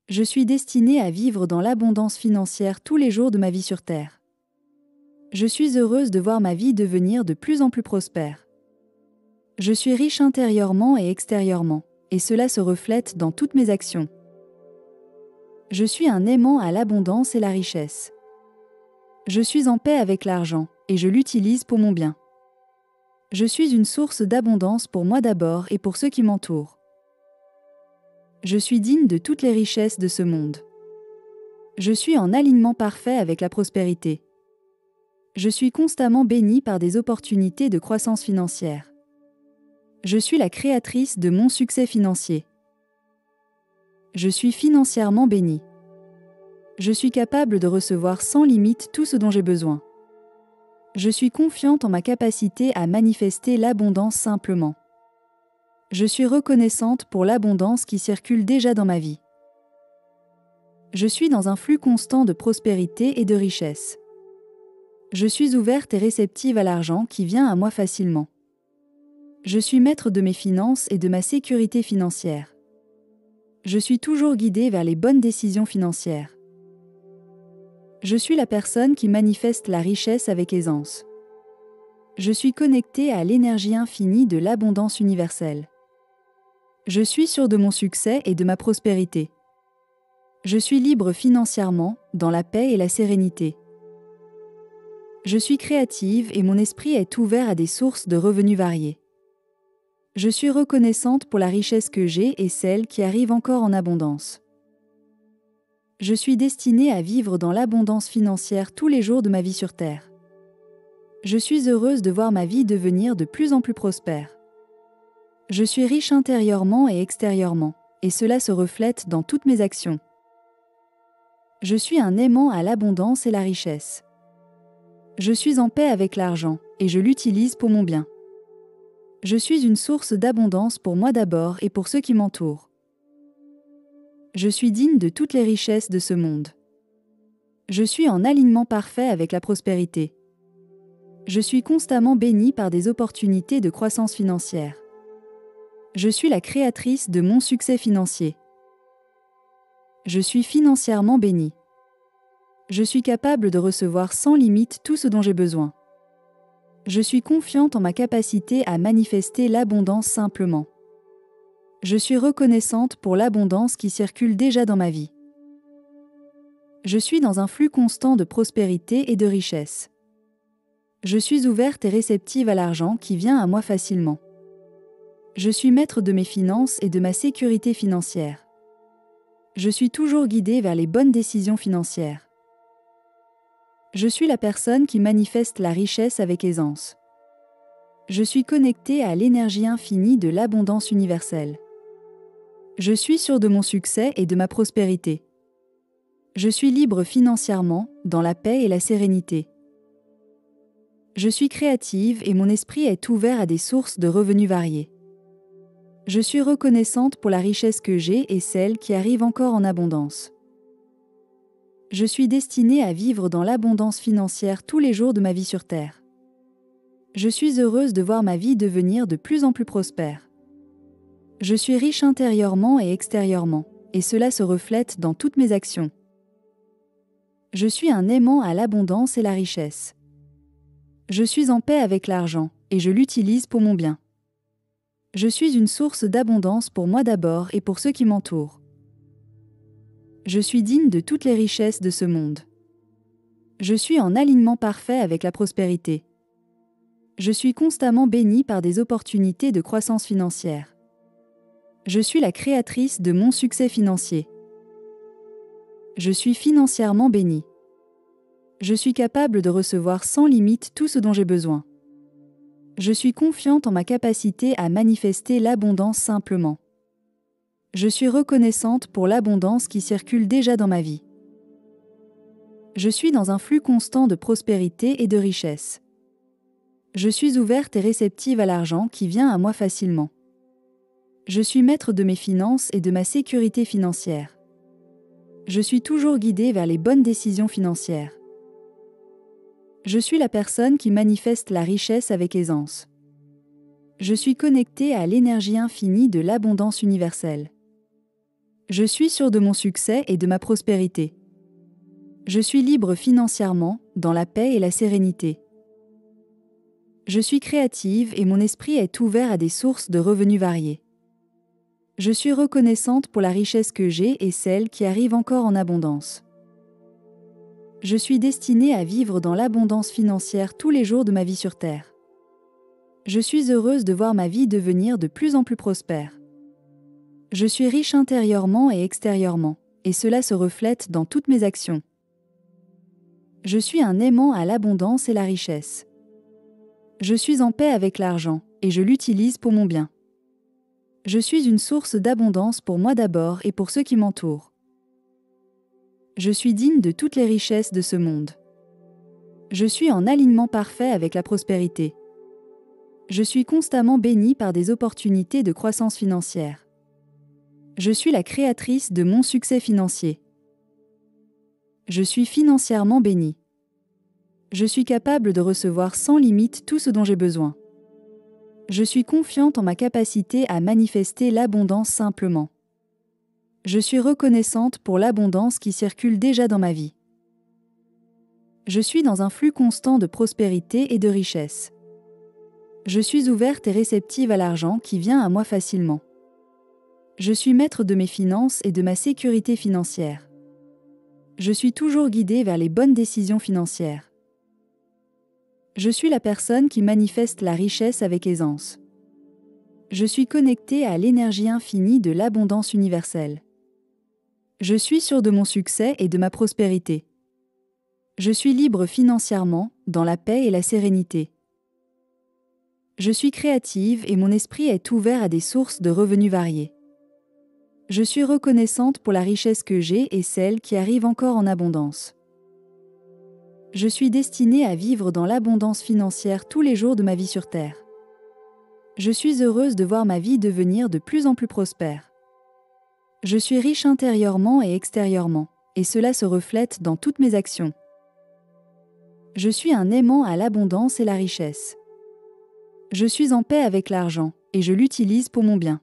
Je suis destinée à vivre dans l'abondance financière tous les jours de ma vie sur Terre. Je suis heureuse de voir ma vie devenir de plus en plus prospère. Je suis riche intérieurement et extérieurement, et cela se reflète dans toutes mes actions. Je suis un aimant à l'abondance et la richesse. Je suis en paix avec l'argent, et je l'utilise pour mon bien. Je suis une source d'abondance pour moi d'abord et pour ceux qui m'entourent. Je suis digne de toutes les richesses de ce monde. Je suis en alignement parfait avec la prospérité. Je suis constamment bénie par des opportunités de croissance financière. Je suis la créatrice de mon succès financier. Je suis financièrement bénie. Je suis capable de recevoir sans limite tout ce dont j'ai besoin. Je suis confiante en ma capacité à manifester l'abondance simplement. Je suis reconnaissante pour l'abondance qui circule déjà dans ma vie. Je suis dans un flux constant de prospérité et de richesse. Je suis ouverte et réceptive à l'argent qui vient à moi facilement. Je suis maître de mes finances et de ma sécurité financière. Je suis toujours guidée vers les bonnes décisions financières. Je suis la personne qui manifeste la richesse avec aisance. Je suis connectée à l'énergie infinie de l'abondance universelle. Je suis sûre de mon succès et de ma prospérité. Je suis libre financièrement, dans la paix et la sérénité. Je suis créative et mon esprit est ouvert à des sources de revenus variées. Je suis reconnaissante pour la richesse que j'ai et celle qui arrive encore en abondance. Je suis destinée à vivre dans l'abondance financière tous les jours de ma vie sur Terre. Je suis heureuse de voir ma vie devenir de plus en plus prospère. Je suis riche intérieurement et extérieurement, et cela se reflète dans toutes mes actions. Je suis un aimant à l'abondance et la richesse. Je suis en paix avec l'argent, et je l'utilise pour mon bien. Je suis une source d'abondance pour moi d'abord et pour ceux qui m'entourent. Je suis digne de toutes les richesses de ce monde. Je suis en alignement parfait avec la prospérité. Je suis constamment bénie par des opportunités de croissance financière. Je suis la créatrice de mon succès financier. Je suis financièrement bénie. Je suis capable de recevoir sans limite tout ce dont j'ai besoin. Je suis confiante en ma capacité à manifester l'abondance simplement. Je suis reconnaissante pour l'abondance qui circule déjà dans ma vie. Je suis dans un flux constant de prospérité et de richesse. Je suis ouverte et réceptive à l'argent qui vient à moi facilement. Je suis maître de mes finances et de ma sécurité financière. Je suis toujours guidée vers les bonnes décisions financières. Je suis la personne qui manifeste la richesse avec aisance. Je suis connectée à l'énergie infinie de l'abondance universelle. Je suis sûre de mon succès et de ma prospérité. Je suis libre financièrement, dans la paix et la sérénité. Je suis créative et mon esprit est ouvert à des sources de revenus variées. Je suis reconnaissante pour la richesse que j'ai et celle qui arrive encore en abondance. Je suis destinée à vivre dans l'abondance financière tous les jours de ma vie sur Terre. Je suis heureuse de voir ma vie devenir de plus en plus prospère. Je suis riche intérieurement et extérieurement, et cela se reflète dans toutes mes actions. Je suis un aimant à l'abondance et la richesse. Je suis en paix avec l'argent, et je l'utilise pour mon bien. Je suis une source d'abondance pour moi d'abord et pour ceux qui m'entourent. Je suis digne de toutes les richesses de ce monde. Je suis en alignement parfait avec la prospérité. Je suis constamment bénie par des opportunités de croissance financière. Je suis la créatrice de mon succès financier. Je suis financièrement bénie. Je suis capable de recevoir sans limite tout ce dont j'ai besoin. Je suis confiante en ma capacité à manifester l'abondance simplement. Je suis reconnaissante pour l'abondance qui circule déjà dans ma vie. Je suis dans un flux constant de prospérité et de richesse. Je suis ouverte et réceptive à l'argent qui vient à moi facilement. Je suis maître de mes finances et de ma sécurité financière. Je suis toujours guidée vers les bonnes décisions financières. Je suis la personne qui manifeste la richesse avec aisance. Je suis connectée à l'énergie infinie de l'abondance universelle. Je suis sûre de mon succès et de ma prospérité. Je suis libre financièrement, dans la paix et la sérénité. Je suis créative et mon esprit est ouvert à des sources de revenus variés. Je suis reconnaissante pour la richesse que j'ai et celle qui arrive encore en abondance. Je suis destinée à vivre dans l'abondance financière tous les jours de ma vie sur Terre. Je suis heureuse de voir ma vie devenir de plus en plus prospère. Je suis riche intérieurement et extérieurement, et cela se reflète dans toutes mes actions. Je suis un aimant à l'abondance et la richesse. Je suis en paix avec l'argent, et je l'utilise pour mon bien. Je suis une source d'abondance pour moi d'abord et pour ceux qui m'entourent. Je suis digne de toutes les richesses de ce monde. Je suis en alignement parfait avec la prospérité. Je suis constamment bénie par des opportunités de croissance financière. Je suis la créatrice de mon succès financier. Je suis financièrement bénie. Je suis capable de recevoir sans limite tout ce dont j'ai besoin. Je suis confiante en ma capacité à manifester l'abondance simplement. Je suis reconnaissante pour l'abondance qui circule déjà dans ma vie. Je suis dans un flux constant de prospérité et de richesse. Je suis ouverte et réceptive à l'argent qui vient à moi facilement. Je suis maître de mes finances et de ma sécurité financière. Je suis toujours guidée vers les bonnes décisions financières. Je suis la personne qui manifeste la richesse avec aisance. Je suis connectée à l'énergie infinie de l'abondance universelle. Je suis sûre de mon succès et de ma prospérité. Je suis libre financièrement, dans la paix et la sérénité. Je suis créative et mon esprit est ouvert à des sources de revenus variés. Je suis reconnaissante pour la richesse que j'ai et celle qui arrive encore en abondance. Je suis destinée à vivre dans l'abondance financière tous les jours de ma vie sur Terre. Je suis heureuse de voir ma vie devenir de plus en plus prospère. Je suis riche intérieurement et extérieurement, et cela se reflète dans toutes mes actions. Je suis un aimant à l'abondance et la richesse. Je suis en paix avec l'argent, et je l'utilise pour mon bien.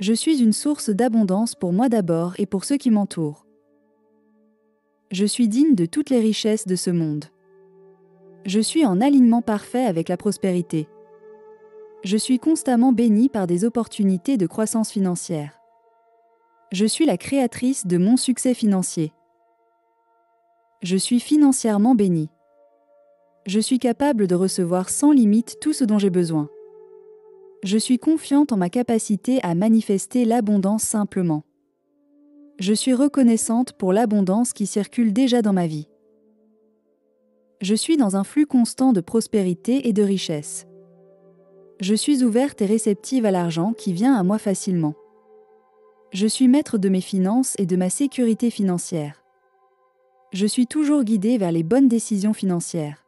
Je suis une source d'abondance pour moi d'abord et pour ceux qui m'entourent. Je suis digne de toutes les richesses de ce monde. Je suis en alignement parfait avec la prospérité. Je suis constamment bénie par des opportunités de croissance financière. Je suis la créatrice de mon succès financier. Je suis financièrement bénie. Je suis capable de recevoir sans limite tout ce dont j'ai besoin. Je suis confiante en ma capacité à manifester l'abondance simplement. Je suis reconnaissante pour l'abondance qui circule déjà dans ma vie. Je suis dans un flux constant de prospérité et de richesse. Je suis ouverte et réceptive à l'argent qui vient à moi facilement. Je suis maître de mes finances et de ma sécurité financière. Je suis toujours guidée vers les bonnes décisions financières.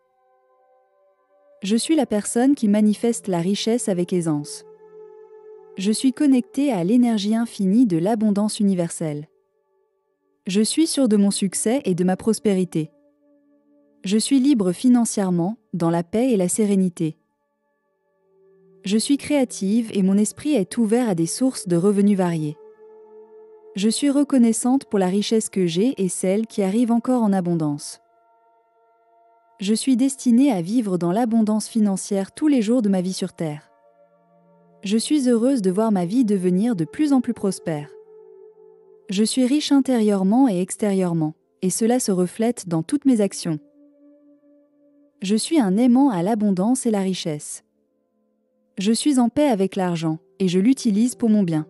Je suis la personne qui manifeste la richesse avec aisance. Je suis connectée à l'énergie infinie de l'abondance universelle. Je suis sûre de mon succès et de ma prospérité. Je suis libre financièrement, dans la paix et la sérénité. Je suis créative et mon esprit est ouvert à des sources de revenus variés. Je suis reconnaissante pour la richesse que j'ai et celle qui arrive encore en abondance. Je suis destinée à vivre dans l'abondance financière tous les jours de ma vie sur Terre. Je suis heureuse de voir ma vie devenir de plus en plus prospère. Je suis riche intérieurement et extérieurement, et cela se reflète dans toutes mes actions. Je suis un aimant à l'abondance et la richesse. Je suis en paix avec l'argent, et je l'utilise pour mon bien.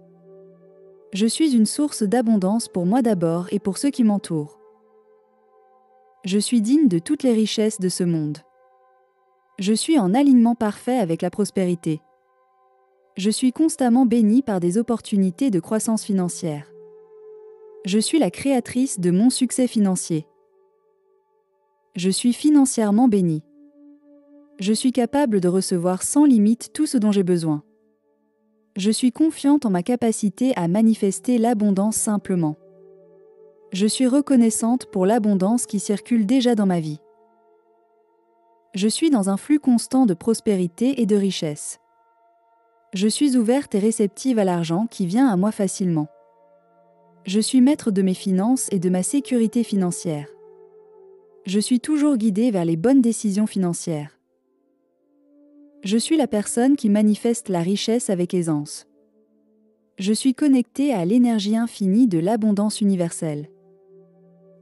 Je suis une source d'abondance pour moi d'abord et pour ceux qui m'entourent. Je suis digne de toutes les richesses de ce monde. Je suis en alignement parfait avec la prospérité. Je suis constamment bénie par des opportunités de croissance financière. Je suis la créatrice de mon succès financier. Je suis financièrement bénie. Je suis capable de recevoir sans limite tout ce dont j'ai besoin. Je suis confiante en ma capacité à manifester l'abondance simplement. Je suis reconnaissante pour l'abondance qui circule déjà dans ma vie. Je suis dans un flux constant de prospérité et de richesse. Je suis ouverte et réceptive à l'argent qui vient à moi facilement. Je suis maître de mes finances et de ma sécurité financière. Je suis toujours guidé vers les bonnes décisions financières. Je suis la personne qui manifeste la richesse avec aisance. Je suis connecté à l'énergie infinie de l'abondance universelle.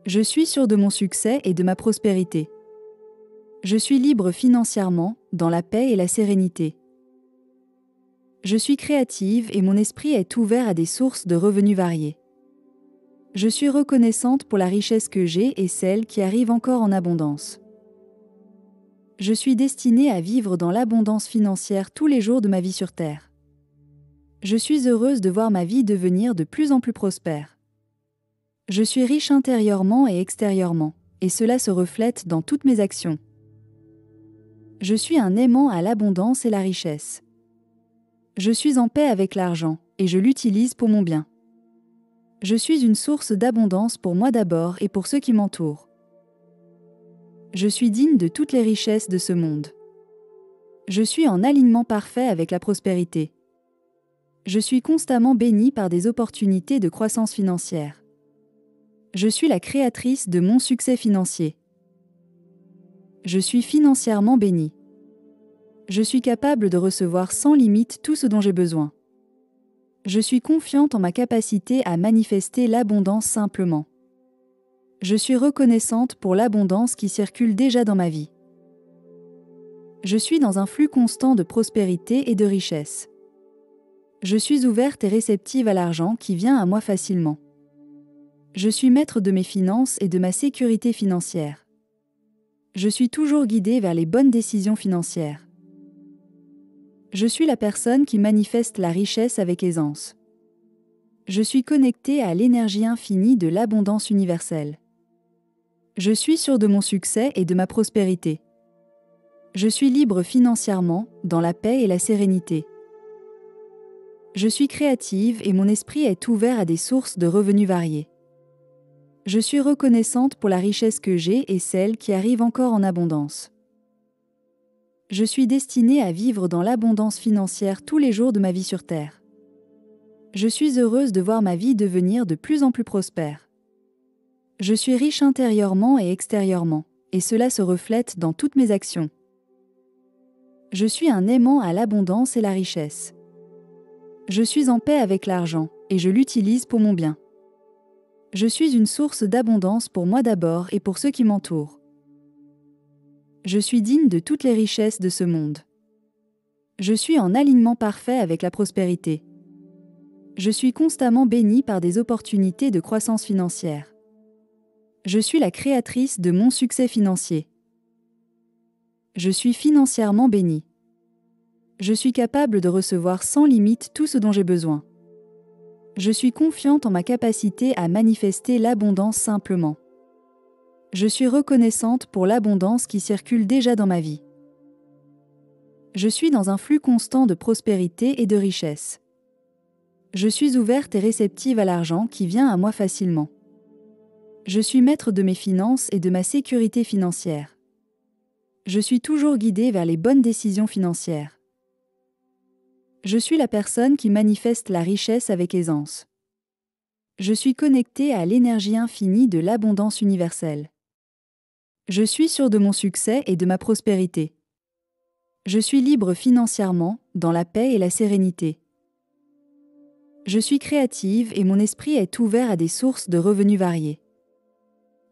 Je suis sûr de mon succès et de ma prospérité. Je suis libre financièrement, dans la paix et la sérénité. Je suis créative et mon esprit est ouvert à des sources de revenus variées. Je suis reconnaissante pour la richesse que j'ai et celle qui arrive encore en abondance. Je suis destinée à vivre dans l'abondance financière tous les jours de ma vie sur Terre. Je suis heureuse de voir ma vie devenir de plus en plus prospère. Je suis riche intérieurement et extérieurement, et cela se reflète dans toutes mes actions. Je suis un aimant à l'abondance et la richesse. Je suis en paix avec l'argent, et je l'utilise pour mon bien. Je suis une source d'abondance pour moi d'abord et pour ceux qui m'entourent. Je suis digne de toutes les richesses de ce monde. Je suis en alignement parfait avec la prospérité. Je suis constamment béni par des opportunités de croissance financière. Je suis la créatrice de mon succès financier. Je suis financièrement béni. Je suis capable de recevoir sans limite tout ce dont j'ai besoin. Je suis confiante en ma capacité à manifester l'abondance simplement. Je suis reconnaissante pour l'abondance qui circule déjà dans ma vie. Je suis dans un flux constant de prospérité et de richesse. Je suis ouverte et réceptive à l'argent qui vient à moi facilement. Je suis maître de mes finances et de ma sécurité financière. Je suis toujours guidée vers les bonnes décisions financières. Je suis la personne qui manifeste la richesse avec aisance. Je suis connectée à l'énergie infinie de l'abondance universelle. Je suis sûr de mon succès et de ma prospérité. Je suis libre financièrement, dans la paix et la sérénité. Je suis créative et mon esprit est ouvert à des sources de revenus variées. Je suis reconnaissante pour la richesse que j'ai et celle qui arrive encore en abondance. Je suis destinée à vivre dans l'abondance financière tous les jours de ma vie sur Terre. Je suis heureuse de voir ma vie devenir de plus en plus prospère. Je suis riche intérieurement et extérieurement, et cela se reflète dans toutes mes actions. Je suis un aimant à l'abondance et la richesse. Je suis en paix avec l'argent, et je l'utilise pour mon bien. Je suis une source d'abondance pour moi d'abord et pour ceux qui m'entourent. Je suis digne de toutes les richesses de ce monde. Je suis en alignement parfait avec la prospérité. Je suis constamment béni par des opportunités de croissance financière. Je suis la créatrice de mon succès financier. Je suis financièrement béni. Je suis capable de recevoir sans limite tout ce dont j'ai besoin. Je suis confiante en ma capacité à manifester l'abondance simplement. Je suis reconnaissante pour l'abondance qui circule déjà dans ma vie. Je suis dans un flux constant de prospérité et de richesse. Je suis ouverte et réceptive à l'argent qui vient à moi facilement. Je suis maître de mes finances et de ma sécurité financière. Je suis toujours guidée vers les bonnes décisions financières. Je suis la personne qui manifeste la richesse avec aisance. Je suis connectée à l'énergie infinie de l'abondance universelle. Je suis sûr de mon succès et de ma prospérité. Je suis libre financièrement, dans la paix et la sérénité. Je suis créative et mon esprit est ouvert à des sources de revenus variées.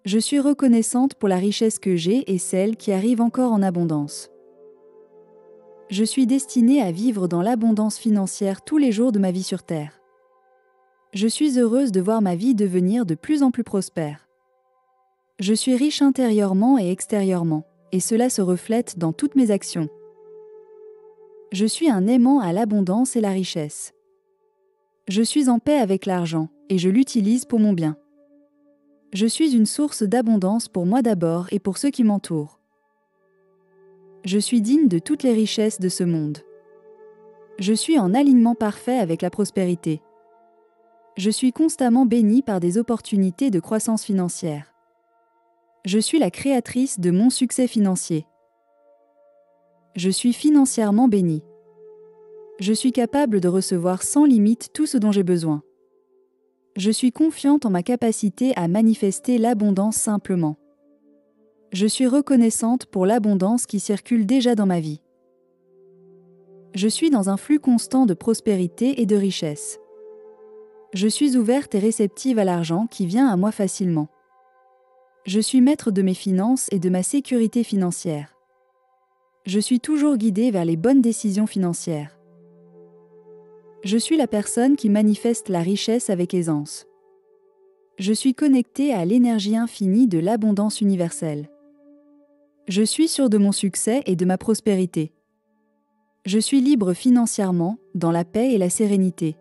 Je suis reconnaissante pour la richesse que j'ai et celle qui arrive encore en abondance. Je suis destinée à vivre dans l'abondance financière tous les jours de ma vie sur Terre. Je suis heureuse de voir ma vie devenir de plus en plus prospère. Je suis riche intérieurement et extérieurement, et cela se reflète dans toutes mes actions. Je suis un aimant à l'abondance et la richesse. Je suis en paix avec l'argent, et je l'utilise pour mon bien. Je suis une source d'abondance pour moi d'abord et pour ceux qui m'entourent. Je suis digne de toutes les richesses de ce monde. Je suis en alignement parfait avec la prospérité. Je suis constamment béni par des opportunités de croissance financière. Je suis la créatrice de mon succès financier. Je suis financièrement béni. Je suis capable de recevoir sans limite tout ce dont j'ai besoin. Je suis confiante en ma capacité à manifester l'abondance simplement. Je suis reconnaissante pour l'abondance qui circule déjà dans ma vie. Je suis dans un flux constant de prospérité et de richesse. Je suis ouverte et réceptive à l'argent qui vient à moi facilement. Je suis maître de mes finances et de ma sécurité financière. Je suis toujours guidée vers les bonnes décisions financières. Je suis la personne qui manifeste la richesse avec aisance. Je suis connectée à l'énergie infinie de l'abondance universelle. Je suis sûre de mon succès et de ma prospérité. Je suis libre financièrement, dans la paix et la sérénité.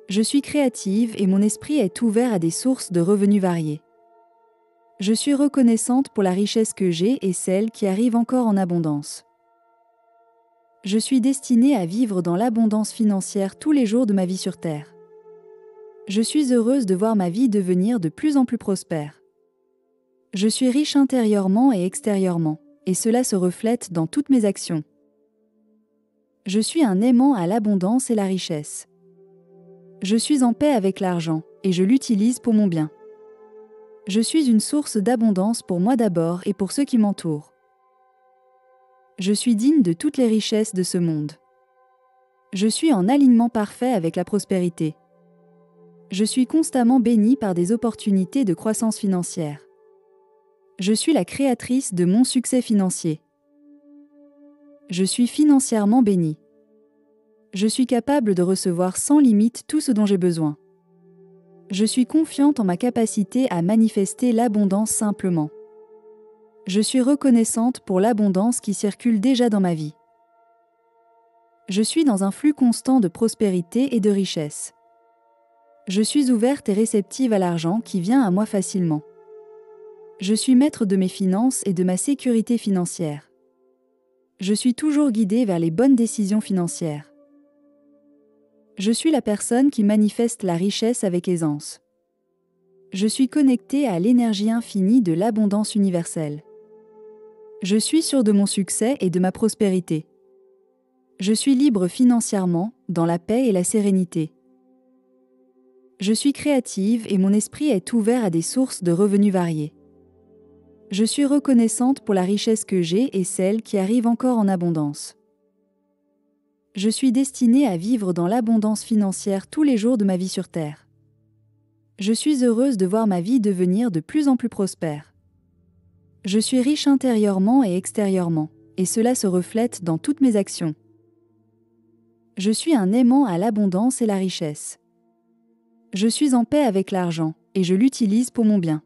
Je suis créative et mon esprit est ouvert à des sources de revenus variées. Je suis reconnaissante pour la richesse que j'ai et celle qui arrive encore en abondance. Je suis destinée à vivre dans l'abondance financière tous les jours de ma vie sur Terre. Je suis heureuse de voir ma vie devenir de plus en plus prospère. Je suis riche intérieurement et extérieurement, et cela se reflète dans toutes mes actions. Je suis un aimant à l'abondance et la richesse. Je suis en paix avec l'argent, et je l'utilise pour mon bien. Je suis une source d'abondance pour moi d'abord et pour ceux qui m'entourent. Je suis digne de toutes les richesses de ce monde. Je suis en alignement parfait avec la prospérité. Je suis constamment bénie par des opportunités de croissance financière. Je suis la créatrice de mon succès financier. Je suis financièrement bénie. Je suis capable de recevoir sans limite tout ce dont j'ai besoin. Je suis confiante en ma capacité à manifester l'abondance simplement. Je suis reconnaissante pour l'abondance qui circule déjà dans ma vie. Je suis dans un flux constant de prospérité et de richesse. Je suis ouverte et réceptive à l'argent qui vient à moi facilement. Je suis maître de mes finances et de ma sécurité financière. Je suis toujours guidée vers les bonnes décisions financières. Je suis la personne qui manifeste la richesse avec aisance. Je suis connectée à l'énergie infinie de l'abondance universelle. Je suis sûre de mon succès et de ma prospérité. Je suis libre financièrement, dans la paix et la sérénité. Je suis créative et mon esprit est ouvert à des sources de revenus variées. Je suis reconnaissante pour la richesse que j'ai et celle qui arrive encore en abondance. Je suis destinée à vivre dans l'abondance financière tous les jours de ma vie sur Terre. Je suis heureuse de voir ma vie devenir de plus en plus prospère. Je suis riche intérieurement et extérieurement, et cela se reflète dans toutes mes actions. Je suis un aimant à l'abondance et la richesse. Je suis en paix avec l'argent, et je l'utilise pour mon bien.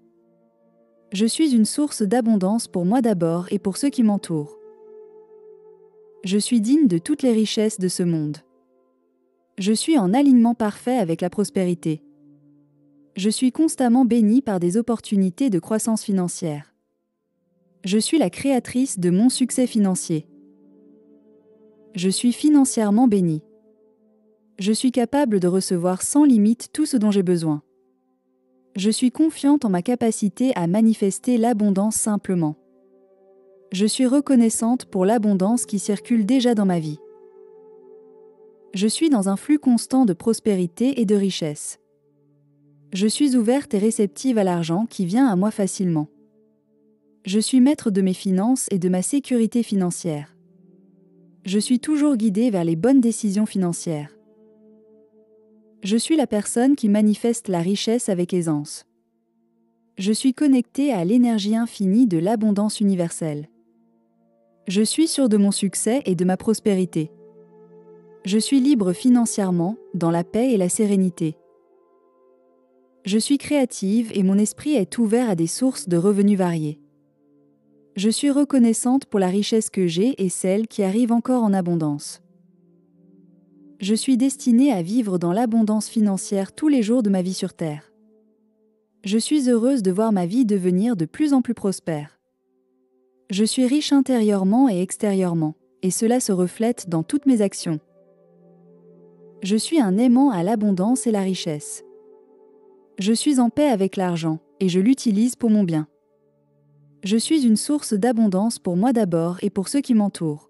Je suis une source d'abondance pour moi d'abord et pour ceux qui m'entourent. Je suis digne de toutes les richesses de ce monde. Je suis en alignement parfait avec la prospérité. Je suis constamment bénie par des opportunités de croissance financière. Je suis la créatrice de mon succès financier. Je suis financièrement bénie. Je suis capable de recevoir sans limite tout ce dont j'ai besoin. Je suis confiante en ma capacité à manifester l'abondance simplement. Je suis reconnaissante pour l'abondance qui circule déjà dans ma vie. Je suis dans un flux constant de prospérité et de richesse. Je suis ouverte et réceptive à l'argent qui vient à moi facilement. Je suis maître de mes finances et de ma sécurité financière. Je suis toujours guidée vers les bonnes décisions financières. Je suis la personne qui manifeste la richesse avec aisance. Je suis connectée à l'énergie infinie de l'abondance universelle. Je suis sûre de mon succès et de ma prospérité. Je suis libre financièrement, dans la paix et la sérénité. Je suis créative et mon esprit est ouvert à des sources de revenus variées. Je suis reconnaissante pour la richesse que j'ai et celle qui arrive encore en abondance. Je suis destinée à vivre dans l'abondance financière tous les jours de ma vie sur Terre. Je suis heureuse de voir ma vie devenir de plus en plus prospère. Je suis riche intérieurement et extérieurement, et cela se reflète dans toutes mes actions. Je suis un aimant à l'abondance et la richesse. Je suis en paix avec l'argent, et je l'utilise pour mon bien. Je suis une source d'abondance pour moi d'abord et pour ceux qui m'entourent.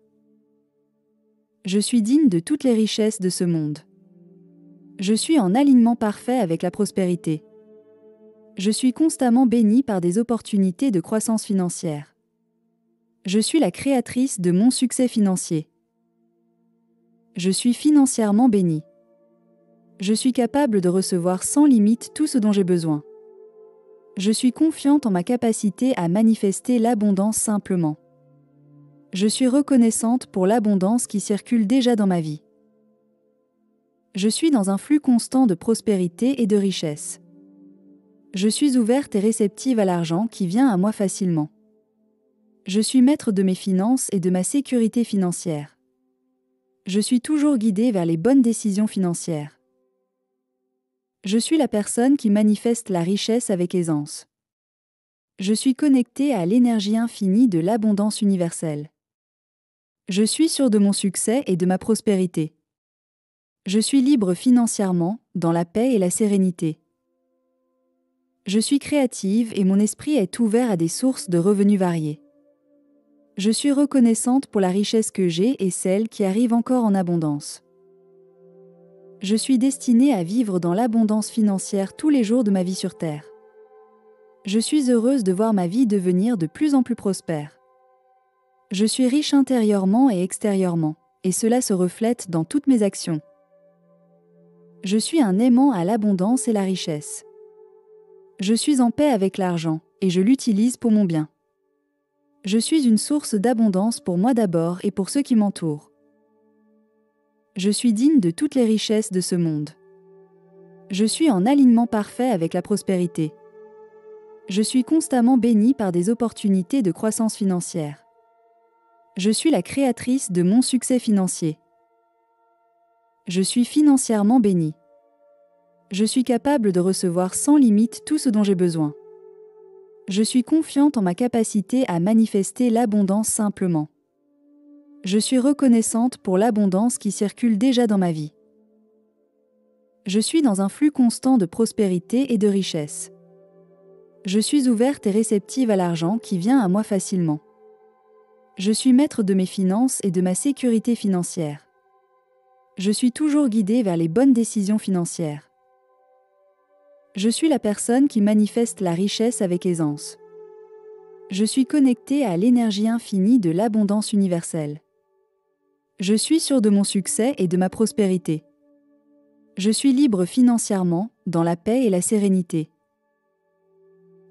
Je suis digne de toutes les richesses de ce monde. Je suis en alignement parfait avec la prospérité. Je suis constamment bénie par des opportunités de croissance financière. Je suis la créatrice de mon succès financier. Je suis financièrement bénie. Je suis capable de recevoir sans limite tout ce dont j'ai besoin. Je suis confiante en ma capacité à manifester l'abondance simplement. Je suis reconnaissante pour l'abondance qui circule déjà dans ma vie. Je suis dans un flux constant de prospérité et de richesse. Je suis ouverte et réceptive à l'argent qui vient à moi facilement. Je suis maître de mes finances et de ma sécurité financière. Je suis toujours guidée vers les bonnes décisions financières. Je suis la personne qui manifeste la richesse avec aisance. Je suis connectée à l'énergie infinie de l'abondance universelle. Je suis sûre de mon succès et de ma prospérité. Je suis libre financièrement, dans la paix et la sérénité. Je suis créative et mon esprit est ouvert à des sources de revenus variés. Je suis reconnaissante pour la richesse que j'ai et celle qui arrive encore en abondance. Je suis destinée à vivre dans l'abondance financière tous les jours de ma vie sur Terre. Je suis heureuse de voir ma vie devenir de plus en plus prospère. Je suis riche intérieurement et extérieurement, et cela se reflète dans toutes mes actions. Je suis un aimant à l'abondance et la richesse. Je suis en paix avec l'argent, et je l'utilise pour mon bien. Je suis une source d'abondance pour moi d'abord et pour ceux qui m'entourent. Je suis digne de toutes les richesses de ce monde. Je suis en alignement parfait avec la prospérité. Je suis constamment bénie par des opportunités de croissance financière. Je suis la créatrice de mon succès financier. Je suis financièrement bénie. Je suis capable de recevoir sans limite tout ce dont j'ai besoin. Je suis confiante en ma capacité à manifester l'abondance simplement. Je suis reconnaissante pour l'abondance qui circule déjà dans ma vie. Je suis dans un flux constant de prospérité et de richesse. Je suis ouverte et réceptive à l'argent qui vient à moi facilement. Je suis maître de mes finances et de ma sécurité financière. Je suis toujours guidée vers les bonnes décisions financières. Je suis la personne qui manifeste la richesse avec aisance. Je suis connectée à l'énergie infinie de l'abondance universelle. Je suis sûre de mon succès et de ma prospérité. Je suis libre financièrement, dans la paix et la sérénité.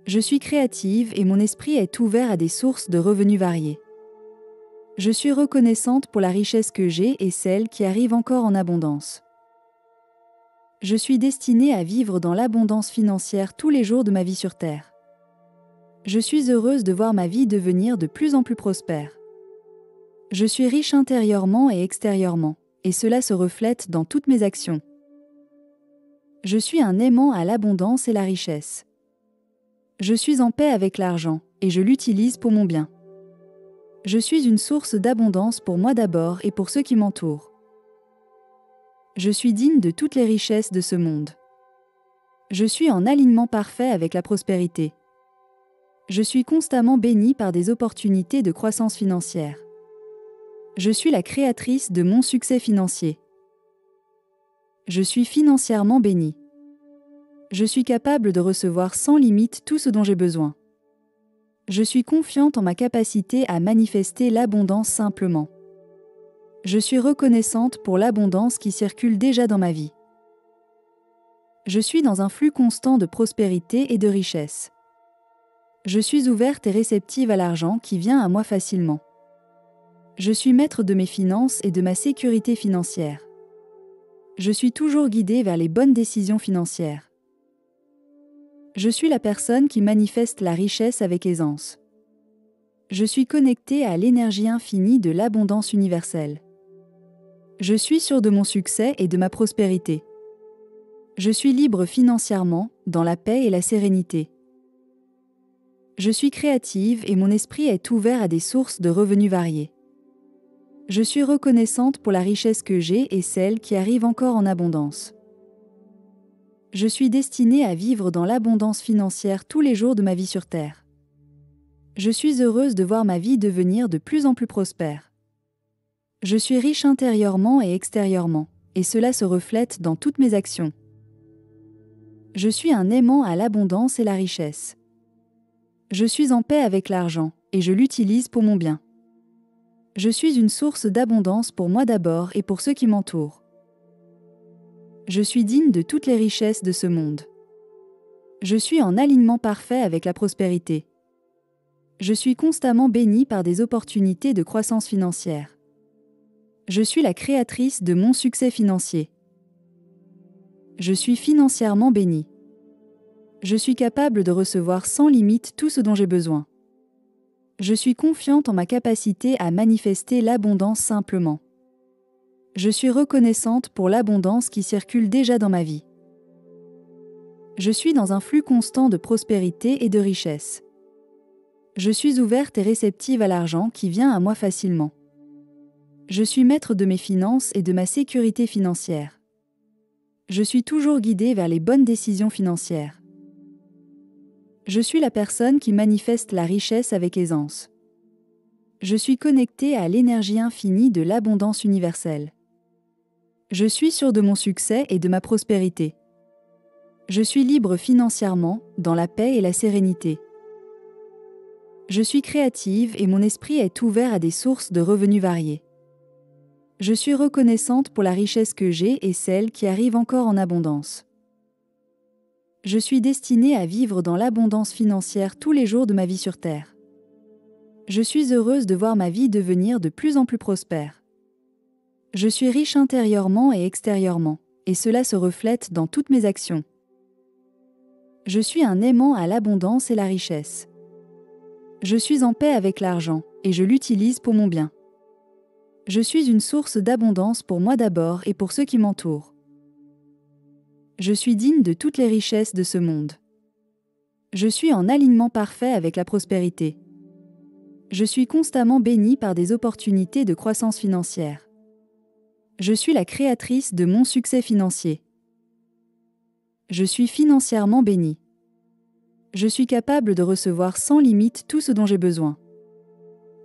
Je suis créative et mon esprit est ouvert à des sources de revenus variés. Je suis reconnaissante pour la richesse que j'ai et celle qui arrive encore en abondance. Je suis destinée à vivre dans l'abondance financière tous les jours de ma vie sur Terre. Je suis heureuse de voir ma vie devenir de plus en plus prospère. Je suis riche intérieurement et extérieurement, et cela se reflète dans toutes mes actions. Je suis un aimant à l'abondance et la richesse. Je suis en paix avec l'argent, et je l'utilise pour mon bien. Je suis une source d'abondance pour moi d'abord et pour ceux qui m'entourent. Je suis digne de toutes les richesses de ce monde. Je suis en alignement parfait avec la prospérité. Je suis constamment bénie par des opportunités de croissance financière. Je suis la créatrice de mon succès financier. Je suis financièrement bénie. Je suis capable de recevoir sans limite tout ce dont j'ai besoin. Je suis confiante en ma capacité à manifester l'abondance simplement. Je suis reconnaissante pour l'abondance qui circule déjà dans ma vie. Je suis dans un flux constant de prospérité et de richesse. Je suis ouverte et réceptive à l'argent qui vient à moi facilement. Je suis maître de mes finances et de ma sécurité financière. Je suis toujours guidée vers les bonnes décisions financières. Je suis la personne qui manifeste la richesse avec aisance. Je suis connectée à l'énergie infinie de l'abondance universelle. Je suis sûre de mon succès et de ma prospérité. Je suis libre financièrement, dans la paix et la sérénité. Je suis créative et mon esprit est ouvert à des sources de revenus variés. Je suis reconnaissante pour la richesse que j'ai et celle qui arrive encore en abondance. Je suis destinée à vivre dans l'abondance financière tous les jours de ma vie sur Terre. Je suis heureuse de voir ma vie devenir de plus en plus prospère. Je suis riche intérieurement et extérieurement, et cela se reflète dans toutes mes actions. Je suis un aimant à l'abondance et la richesse. Je suis en paix avec l'argent, et je l'utilise pour mon bien. Je suis une source d'abondance pour moi d'abord et pour ceux qui m'entourent. Je suis digne de toutes les richesses de ce monde. Je suis en alignement parfait avec la prospérité. Je suis constamment béni par des opportunités de croissance financière. Je suis la créatrice de mon succès financier. Je suis financièrement béni. Je suis capable de recevoir sans limite tout ce dont j'ai besoin. Je suis confiante en ma capacité à manifester l'abondance simplement. Je suis reconnaissante pour l'abondance qui circule déjà dans ma vie. Je suis dans un flux constant de prospérité et de richesse. Je suis ouverte et réceptive à l'argent qui vient à moi facilement. Je suis maître de mes finances et de ma sécurité financière. Je suis toujours guidée vers les bonnes décisions financières. Je suis la personne qui manifeste la richesse avec aisance. Je suis connectée à l'énergie infinie de l'abondance universelle. Je suis sûre de mon succès et de ma prospérité. Je suis libre financièrement, dans la paix et la sérénité. Je suis créative et mon esprit est ouvert à des sources de revenus variées. Je suis reconnaissante pour la richesse que j'ai et celle qui arrive encore en abondance. Je suis destinée à vivre dans l'abondance financière tous les jours de ma vie sur Terre. Je suis heureuse de voir ma vie devenir de plus en plus prospère. Je suis riche intérieurement et extérieurement, et cela se reflète dans toutes mes actions. Je suis un aimant à l'abondance et la richesse. Je suis en paix avec l'argent, et je l'utilise pour mon bien. Je suis une source d'abondance pour moi d'abord et pour ceux qui m'entourent. Je suis digne de toutes les richesses de ce monde. Je suis en alignement parfait avec la prospérité. Je suis constamment béni par des opportunités de croissance financière. Je suis la créatrice de mon succès financier. Je suis financièrement béni. Je suis capable de recevoir sans limite tout ce dont j'ai besoin.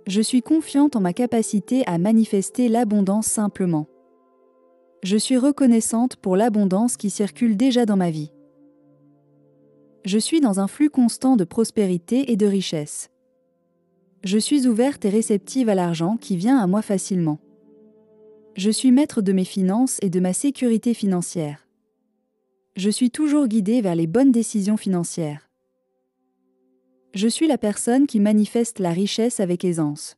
Je suis confiante en ma capacité à manifester l'abondance simplement. Je suis reconnaissante pour l'abondance qui circule déjà dans ma vie. Je suis dans un flux constant de prospérité et de richesse. Je suis ouverte et réceptive à l'argent qui vient à moi facilement. Je suis maître de mes finances et de ma sécurité financière. Je suis toujours guidée vers les bonnes décisions financières. Je suis la personne qui manifeste la richesse avec aisance.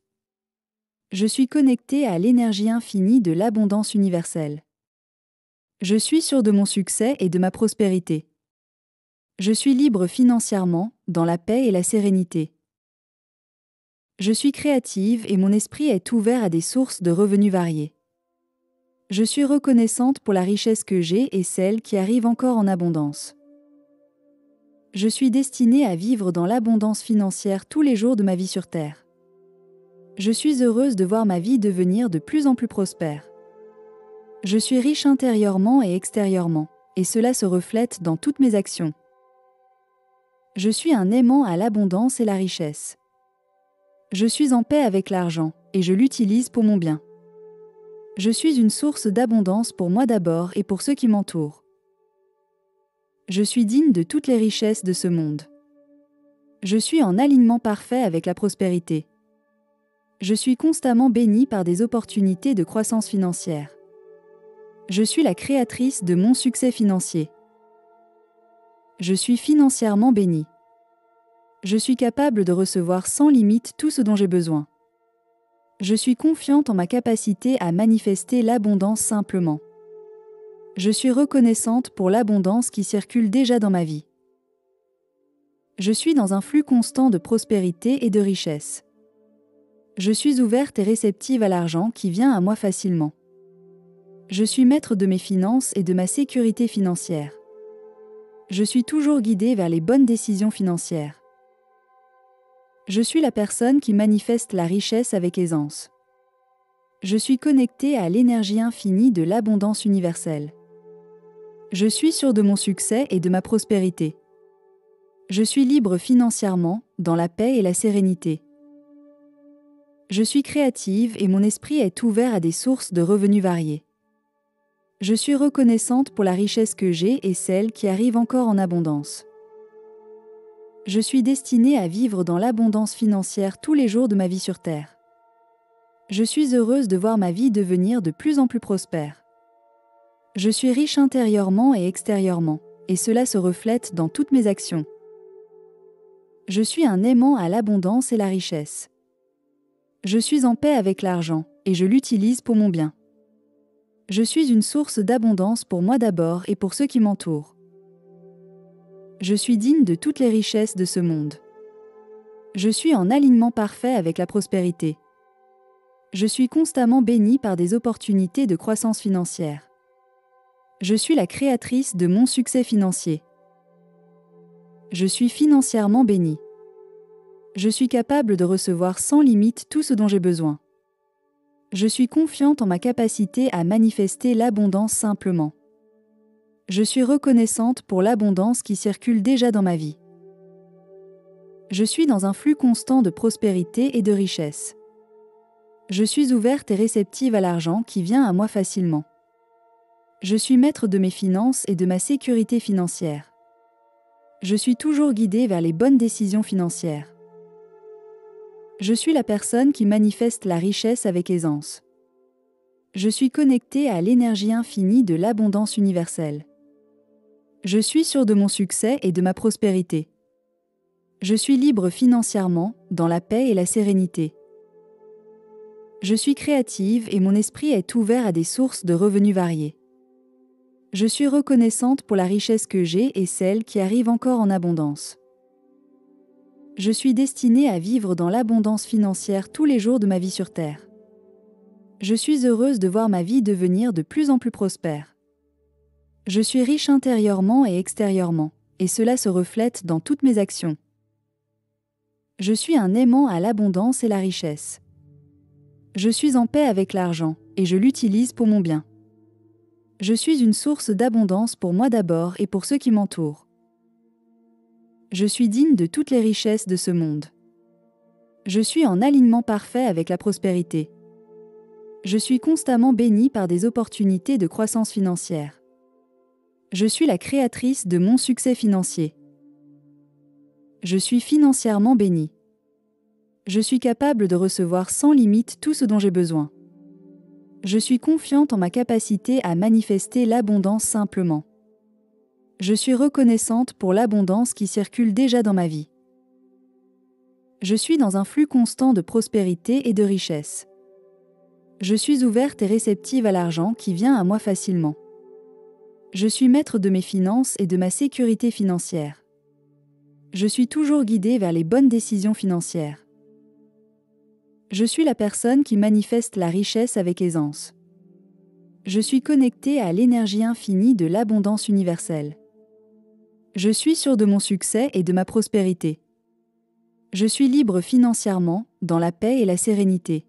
Je suis connectée à l'énergie infinie de l'abondance universelle. Je suis sûre de mon succès et de ma prospérité. Je suis libre financièrement, dans la paix et la sérénité. Je suis créative et mon esprit est ouvert à des sources de revenus variées. Je suis reconnaissante pour la richesse que j'ai et celle qui arrive encore en abondance. Je suis destinée à vivre dans l'abondance financière tous les jours de ma vie sur Terre. Je suis heureuse de voir ma vie devenir de plus en plus prospère. Je suis riche intérieurement et extérieurement, et cela se reflète dans toutes mes actions. Je suis un aimant à l'abondance et la richesse. Je suis en paix avec l'argent, et je l'utilise pour mon bien. Je suis une source d'abondance pour moi d'abord et pour ceux qui m'entourent. Je suis digne de toutes les richesses de ce monde. Je suis en alignement parfait avec la prospérité. Je suis constamment béni par des opportunités de croissance financière. Je suis la créatrice de mon succès financier. Je suis financièrement béni. Je suis capable de recevoir sans limite tout ce dont j'ai besoin. Je suis confiante en ma capacité à manifester l'abondance simplement. Je suis reconnaissante pour l'abondance qui circule déjà dans ma vie. Je suis dans un flux constant de prospérité et de richesse. Je suis ouverte et réceptive à l'argent qui vient à moi facilement. Je suis maître de mes finances et de ma sécurité financière. Je suis toujours guidée vers les bonnes décisions financières. Je suis la personne qui manifeste la richesse avec aisance. Je suis connectée à l'énergie infinie de l'abondance universelle. Je suis sûre de mon succès et de ma prospérité. Je suis libre financièrement, dans la paix et la sérénité. Je suis créative et mon esprit est ouvert à des sources de revenus variées. Je suis reconnaissante pour la richesse que j'ai et celle qui arrive encore en abondance. Je suis destinée à vivre dans l'abondance financière tous les jours de ma vie sur Terre. Je suis heureuse de voir ma vie devenir de plus en plus prospère. Je suis riche intérieurement et extérieurement, et cela se reflète dans toutes mes actions. Je suis un aimant à l'abondance et la richesse. Je suis en paix avec l'argent, et je l'utilise pour mon bien. Je suis une source d'abondance pour moi d'abord et pour ceux qui m'entourent. Je suis digne de toutes les richesses de ce monde. Je suis en alignement parfait avec la prospérité. Je suis constamment bénie par des opportunités de croissance financière. Je suis la créatrice de mon succès financier. Je suis financièrement bénie. Je suis capable de recevoir sans limite tout ce dont j'ai besoin. Je suis confiante en ma capacité à manifester l'abondance simplement. Je suis reconnaissante pour l'abondance qui circule déjà dans ma vie. Je suis dans un flux constant de prospérité et de richesse. Je suis ouverte et réceptive à l'argent qui vient à moi facilement. Je suis maître de mes finances et de ma sécurité financière. Je suis toujours guidée vers les bonnes décisions financières. Je suis la personne qui manifeste la richesse avec aisance. Je suis connectée à l'énergie infinie de l'abondance universelle. Je suis sûre de mon succès et de ma prospérité. Je suis libre financièrement, dans la paix et la sérénité. Je suis créative et mon esprit est ouvert à des sources de revenus variées. Je suis reconnaissante pour la richesse que j'ai et celle qui arrive encore en abondance. Je suis destinée à vivre dans l'abondance financière tous les jours de ma vie sur Terre. Je suis heureuse de voir ma vie devenir de plus en plus prospère. Je suis riche intérieurement et extérieurement, et cela se reflète dans toutes mes actions. Je suis un aimant à l'abondance et la richesse. Je suis en paix avec l'argent, et je l'utilise pour mon bien. Je suis une source d'abondance pour moi d'abord et pour ceux qui m'entourent. Je suis digne de toutes les richesses de ce monde. Je suis en alignement parfait avec la prospérité. Je suis constamment bénie par des opportunités de croissance financière. Je suis la créatrice de mon succès financier. Je suis financièrement bénie. Je suis capable de recevoir sans limite tout ce dont j'ai besoin. Je suis confiante en ma capacité à manifester l'abondance simplement. Je suis reconnaissante pour l'abondance qui circule déjà dans ma vie. Je suis dans un flux constant de prospérité et de richesse. Je suis ouverte et réceptive à l'argent qui vient à moi facilement. Je suis maître de mes finances et de ma sécurité financière. Je suis toujours guidée vers les bonnes décisions financières. Je suis la personne qui manifeste la richesse avec aisance. Je suis connectée à l'énergie infinie de l'abondance universelle. Je suis sûre de mon succès et de ma prospérité. Je suis libre financièrement, dans la paix et la sérénité.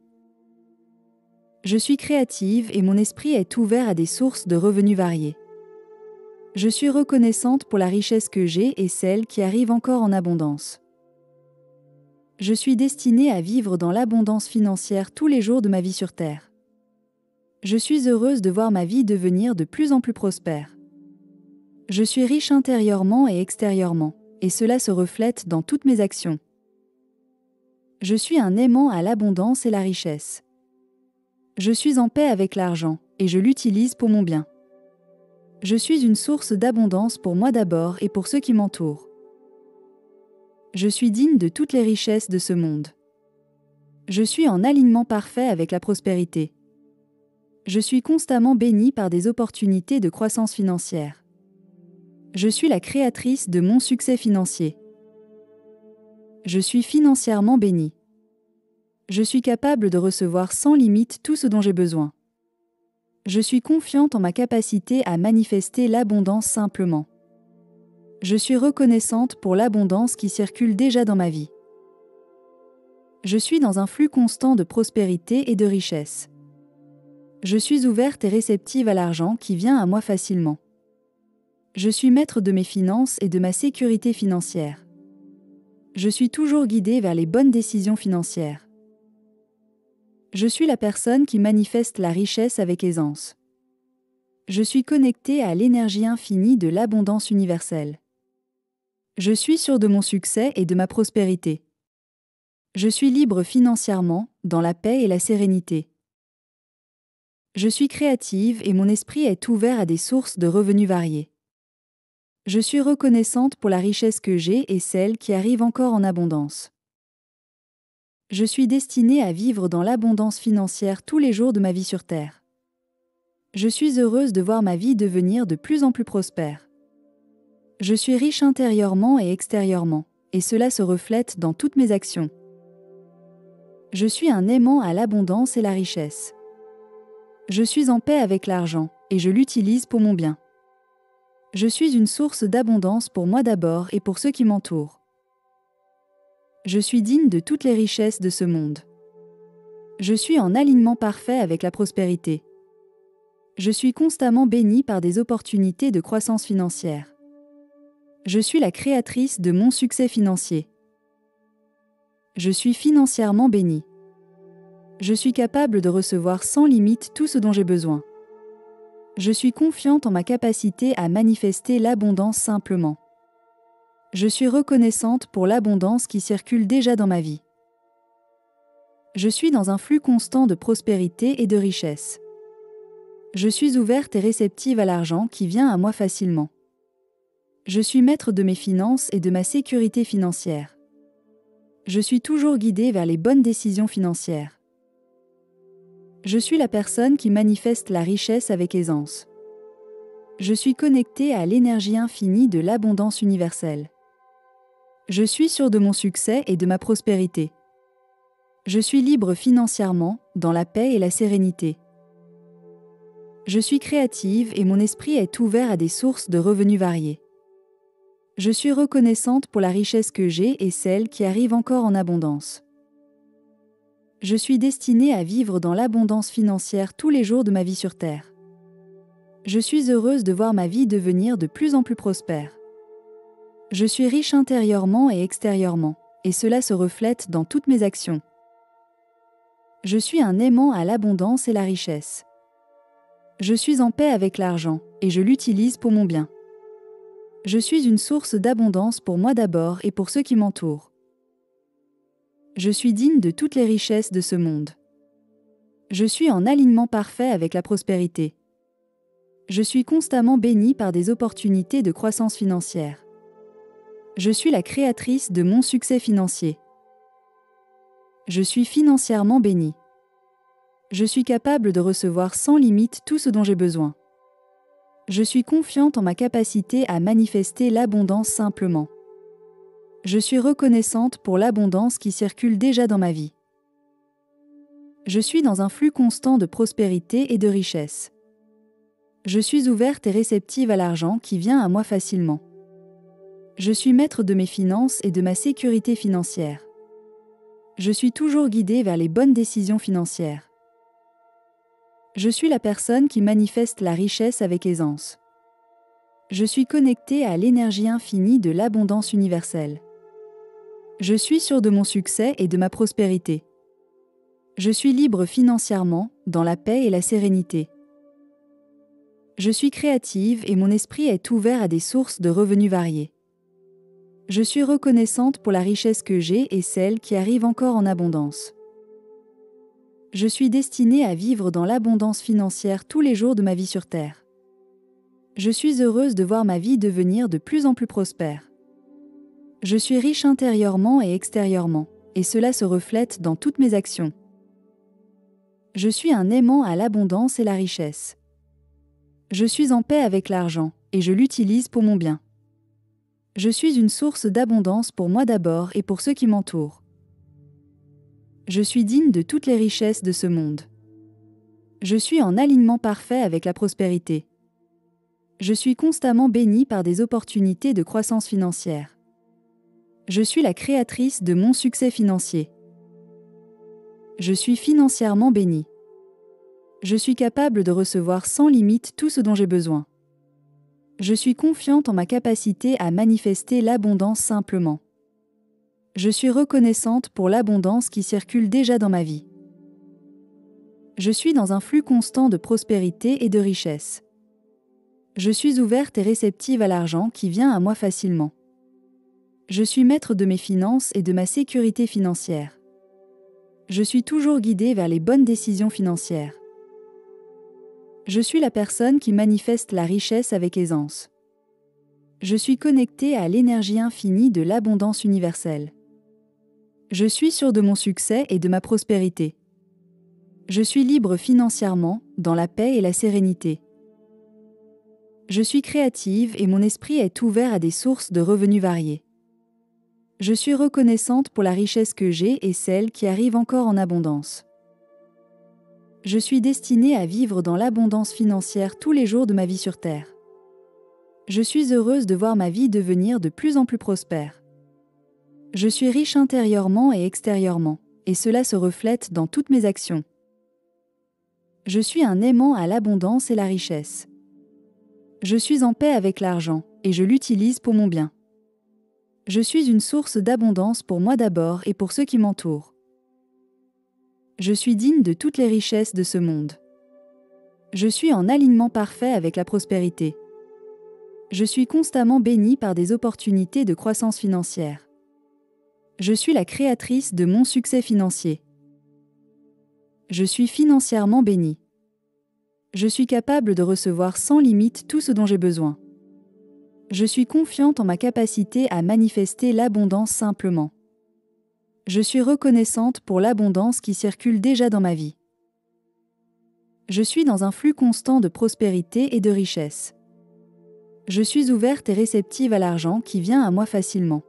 Je suis créative et mon esprit est ouvert à des sources de revenus variées. Je suis reconnaissante pour la richesse que j'ai et celle qui arrive encore en abondance. Je suis destinée à vivre dans l'abondance financière tous les jours de ma vie sur Terre. Je suis heureuse de voir ma vie devenir de plus en plus prospère. Je suis riche intérieurement et extérieurement, et cela se reflète dans toutes mes actions. Je suis un aimant à l'abondance et la richesse. Je suis en paix avec l'argent, et je l'utilise pour mon bien. Je suis une source d'abondance pour moi d'abord et pour ceux qui m'entourent. Je suis digne de toutes les richesses de ce monde. Je suis en alignement parfait avec la prospérité. Je suis constamment bénie par des opportunités de croissance financière. Je suis la créatrice de mon succès financier. Je suis financièrement bénie. Je suis capable de recevoir sans limite tout ce dont j'ai besoin. Je suis confiante en ma capacité à manifester l'abondance simplement. Je suis reconnaissante pour l'abondance qui circule déjà dans ma vie. Je suis dans un flux constant de prospérité et de richesse. Je suis ouverte et réceptive à l'argent qui vient à moi facilement. Je suis maître de mes finances et de ma sécurité financière. Je suis toujours guidée vers les bonnes décisions financières. Je suis la personne qui manifeste la richesse avec aisance. Je suis connecté à l'énergie infinie de l'abondance universelle. Je suis sûr de mon succès et de ma prospérité. Je suis libre financièrement, dans la paix et la sérénité. Je suis créative et mon esprit est ouvert à des sources de revenus variés. Je suis reconnaissante pour la richesse que j'ai et celle qui arrive encore en abondance. Je suis destinée à vivre dans l'abondance financière tous les jours de ma vie sur Terre. Je suis heureuse de voir ma vie devenir de plus en plus prospère. Je suis riche intérieurement et extérieurement, et cela se reflète dans toutes mes actions. Je suis un aimant à l'abondance et la richesse. Je suis en paix avec l'argent, et je l'utilise pour mon bien. Je suis une source d'abondance pour moi d'abord et pour ceux qui m'entourent. Je suis digne de toutes les richesses de ce monde. Je suis en alignement parfait avec la prospérité. Je suis constamment bénie par des opportunités de croissance financière. Je suis la créatrice de mon succès financier. Je suis financièrement bénie. Je suis capable de recevoir sans limite tout ce dont j'ai besoin. Je suis confiante en ma capacité à manifester l'abondance simplement. Je suis reconnaissante pour l'abondance qui circule déjà dans ma vie. Je suis dans un flux constant de prospérité et de richesse. Je suis ouverte et réceptive à l'argent qui vient à moi facilement. Je suis maître de mes finances et de ma sécurité financière. Je suis toujours guidée vers les bonnes décisions financières. Je suis la personne qui manifeste la richesse avec aisance. Je suis connectée à l'énergie infinie de l'abondance universelle. Je suis sûre de mon succès et de ma prospérité. Je suis libre financièrement, dans la paix et la sérénité. Je suis créative et mon esprit est ouvert à des sources de revenus variés. Je suis reconnaissante pour la richesse que j'ai et celle qui arrive encore en abondance. Je suis destinée à vivre dans l'abondance financière tous les jours de ma vie sur Terre. Je suis heureuse de voir ma vie devenir de plus en plus prospère. Je suis riche intérieurement et extérieurement, et cela se reflète dans toutes mes actions. Je suis un aimant à l'abondance et la richesse. Je suis en paix avec l'argent, et je l'utilise pour mon bien. Je suis une source d'abondance pour moi d'abord et pour ceux qui m'entourent. Je suis digne de toutes les richesses de ce monde. Je suis en alignement parfait avec la prospérité. Je suis constamment bénie par des opportunités de croissance financière. Je suis la créatrice de mon succès financier. Je suis financièrement bénie. Je suis capable de recevoir sans limite tout ce dont j'ai besoin. Je suis confiante en ma capacité à manifester l'abondance simplement. Je suis reconnaissante pour l'abondance qui circule déjà dans ma vie. Je suis dans un flux constant de prospérité et de richesse. Je suis ouverte et réceptive à l'argent qui vient à moi facilement. Je suis maître de mes finances et de ma sécurité financière. Je suis toujours guidée vers les bonnes décisions financières. Je suis la personne qui manifeste la richesse avec aisance. Je suis connectée à l'énergie infinie de l'abondance universelle. Je suis sûre de mon succès et de ma prospérité. Je suis libre financièrement, dans la paix et la sérénité. Je suis créative et mon esprit est ouvert à des sources de revenus variés. Je suis reconnaissante pour la richesse que j'ai et celle qui arrive encore en abondance. Je suis destinée à vivre dans l'abondance financière tous les jours de ma vie sur Terre. Je suis heureuse de voir ma vie devenir de plus en plus prospère. Je suis riche intérieurement et extérieurement, et cela se reflète dans toutes mes actions. Je suis un aimant à l'abondance et la richesse. Je suis en paix avec l'argent, et je l'utilise pour mon bien. Je suis une source d'abondance pour moi d'abord et pour ceux qui m'entourent. Je suis digne de toutes les richesses de ce monde. Je suis en alignement parfait avec la prospérité. Je suis constamment bénie par des opportunités de croissance financière. Je suis la créatrice de mon succès financier. Je suis financièrement bénie. Je suis capable de recevoir sans limite tout ce dont j'ai besoin. Je suis confiante en ma capacité à manifester l'abondance simplement. Je suis reconnaissante pour l'abondance qui circule déjà dans ma vie. Je suis dans un flux constant de prospérité et de richesse. Je suis ouverte et réceptive à l'argent qui vient à moi facilement. Je suis maître de mes finances et de ma sécurité financière. Je suis toujours guidée vers les bonnes décisions financières. Je suis la personne qui manifeste la richesse avec aisance. Je suis connectée à l'énergie infinie de l'abondance universelle. Je suis sûre de mon succès et de ma prospérité. Je suis libre financièrement, dans la paix et la sérénité. Je suis créative et mon esprit est ouvert à des sources de revenus variées. Je suis reconnaissante pour la richesse que j'ai et celle qui arrive encore en abondance. Je suis destinée à vivre dans l'abondance financière tous les jours de ma vie sur Terre. Je suis heureuse de voir ma vie devenir de plus en plus prospère. Je suis riche intérieurement et extérieurement, et cela se reflète dans toutes mes actions. Je suis un aimant à l'abondance et la richesse. Je suis en paix avec l'argent, et je l'utilise pour mon bien. Je suis une source d'abondance pour moi d'abord et pour ceux qui m'entourent. Je suis digne de toutes les richesses de ce monde. Je suis en alignement parfait avec la prospérité. Je suis constamment bénie par des opportunités de croissance financière. Je suis la créatrice de mon succès financier. Je suis financièrement bénie. Je suis capable de recevoir sans limite tout ce dont j'ai besoin. Je suis confiante en ma capacité à manifester l'abondance simplement. Je suis reconnaissante pour l'abondance qui circule déjà dans ma vie. Je suis dans un flux constant de prospérité et de richesse. Je suis ouverte et réceptive à l'argent qui vient à moi facilement.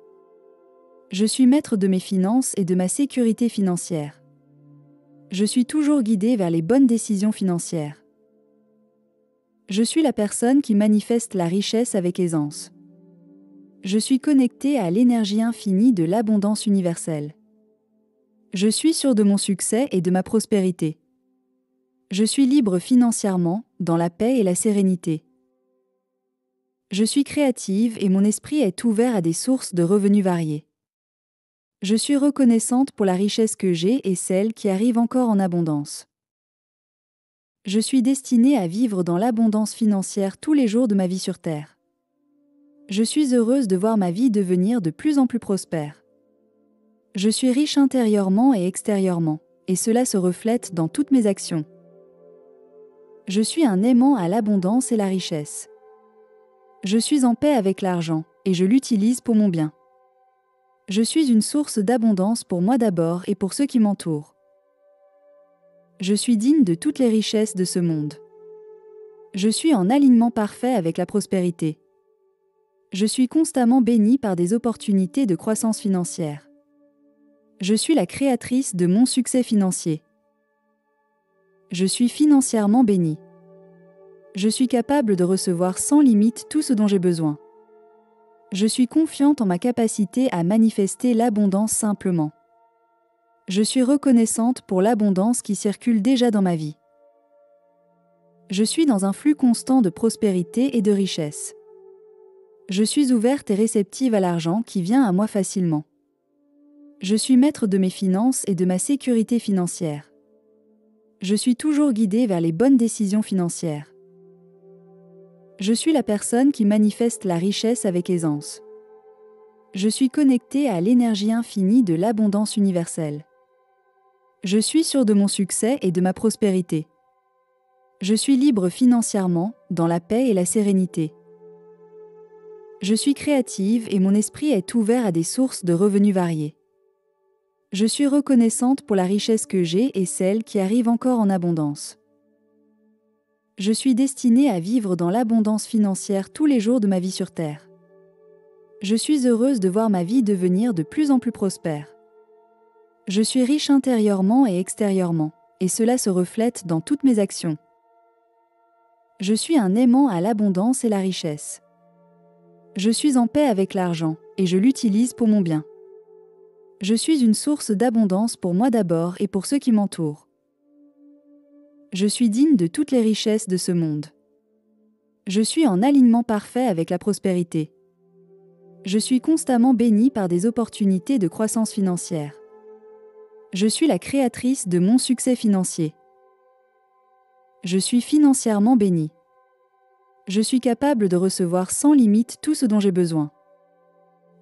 Je suis maître de mes finances et de ma sécurité financière. Je suis toujours guidée vers les bonnes décisions financières. Je suis la personne qui manifeste la richesse avec aisance. Je suis connectée à l'énergie infinie de l'abondance universelle. Je suis sûre de mon succès et de ma prospérité. Je suis libre financièrement, dans la paix et la sérénité. Je suis créative et mon esprit est ouvert à des sources de revenus variées. Je suis reconnaissante pour la richesse que j'ai et celle qui arrive encore en abondance. Je suis destinée à vivre dans l'abondance financière tous les jours de ma vie sur Terre. Je suis heureuse de voir ma vie devenir de plus en plus prospère. Je suis riche intérieurement et extérieurement, et cela se reflète dans toutes mes actions. Je suis un aimant à l'abondance et la richesse. Je suis en paix avec l'argent, et je l'utilise pour mon bien. Je suis une source d'abondance pour moi d'abord et pour ceux qui m'entourent. Je suis digne de toutes les richesses de ce monde. Je suis en alignement parfait avec la prospérité. Je suis constamment bénie par des opportunités de croissance financière. Je suis la créatrice de mon succès financier. Je suis financièrement bénie. Je suis capable de recevoir sans limite tout ce dont j'ai besoin. Je suis confiante en ma capacité à manifester l'abondance simplement. Je suis reconnaissante pour l'abondance qui circule déjà dans ma vie. Je suis dans un flux constant de prospérité et de richesse. Je suis ouverte et réceptive à l'argent qui vient à moi facilement. Je suis maître de mes finances et de ma sécurité financière. Je suis toujours guidée vers les bonnes décisions financières. Je suis la personne qui manifeste la richesse avec aisance. Je suis connectée à l'énergie infinie de l'abondance universelle. Je suis sûre de mon succès et de ma prospérité. Je suis libre financièrement, dans la paix et la sérénité. Je suis créative et mon esprit est ouvert à des sources de revenus variées. Je suis reconnaissante pour la richesse que j'ai et celle qui arrive encore en abondance. Je suis destinée à vivre dans l'abondance financière tous les jours de ma vie sur Terre. Je suis heureuse de voir ma vie devenir de plus en plus prospère. Je suis riche intérieurement et extérieurement, et cela se reflète dans toutes mes actions. Je suis un aimant à l'abondance et la richesse. Je suis en paix avec l'argent, et je l'utilise pour mon bien. Je suis une source d'abondance pour moi d'abord et pour ceux qui m'entourent. Je suis digne de toutes les richesses de ce monde. Je suis en alignement parfait avec la prospérité. Je suis constamment bénie par des opportunités de croissance financière. Je suis la créatrice de mon succès financier. Je suis financièrement bénie. Je suis capable de recevoir sans limite tout ce dont j'ai besoin.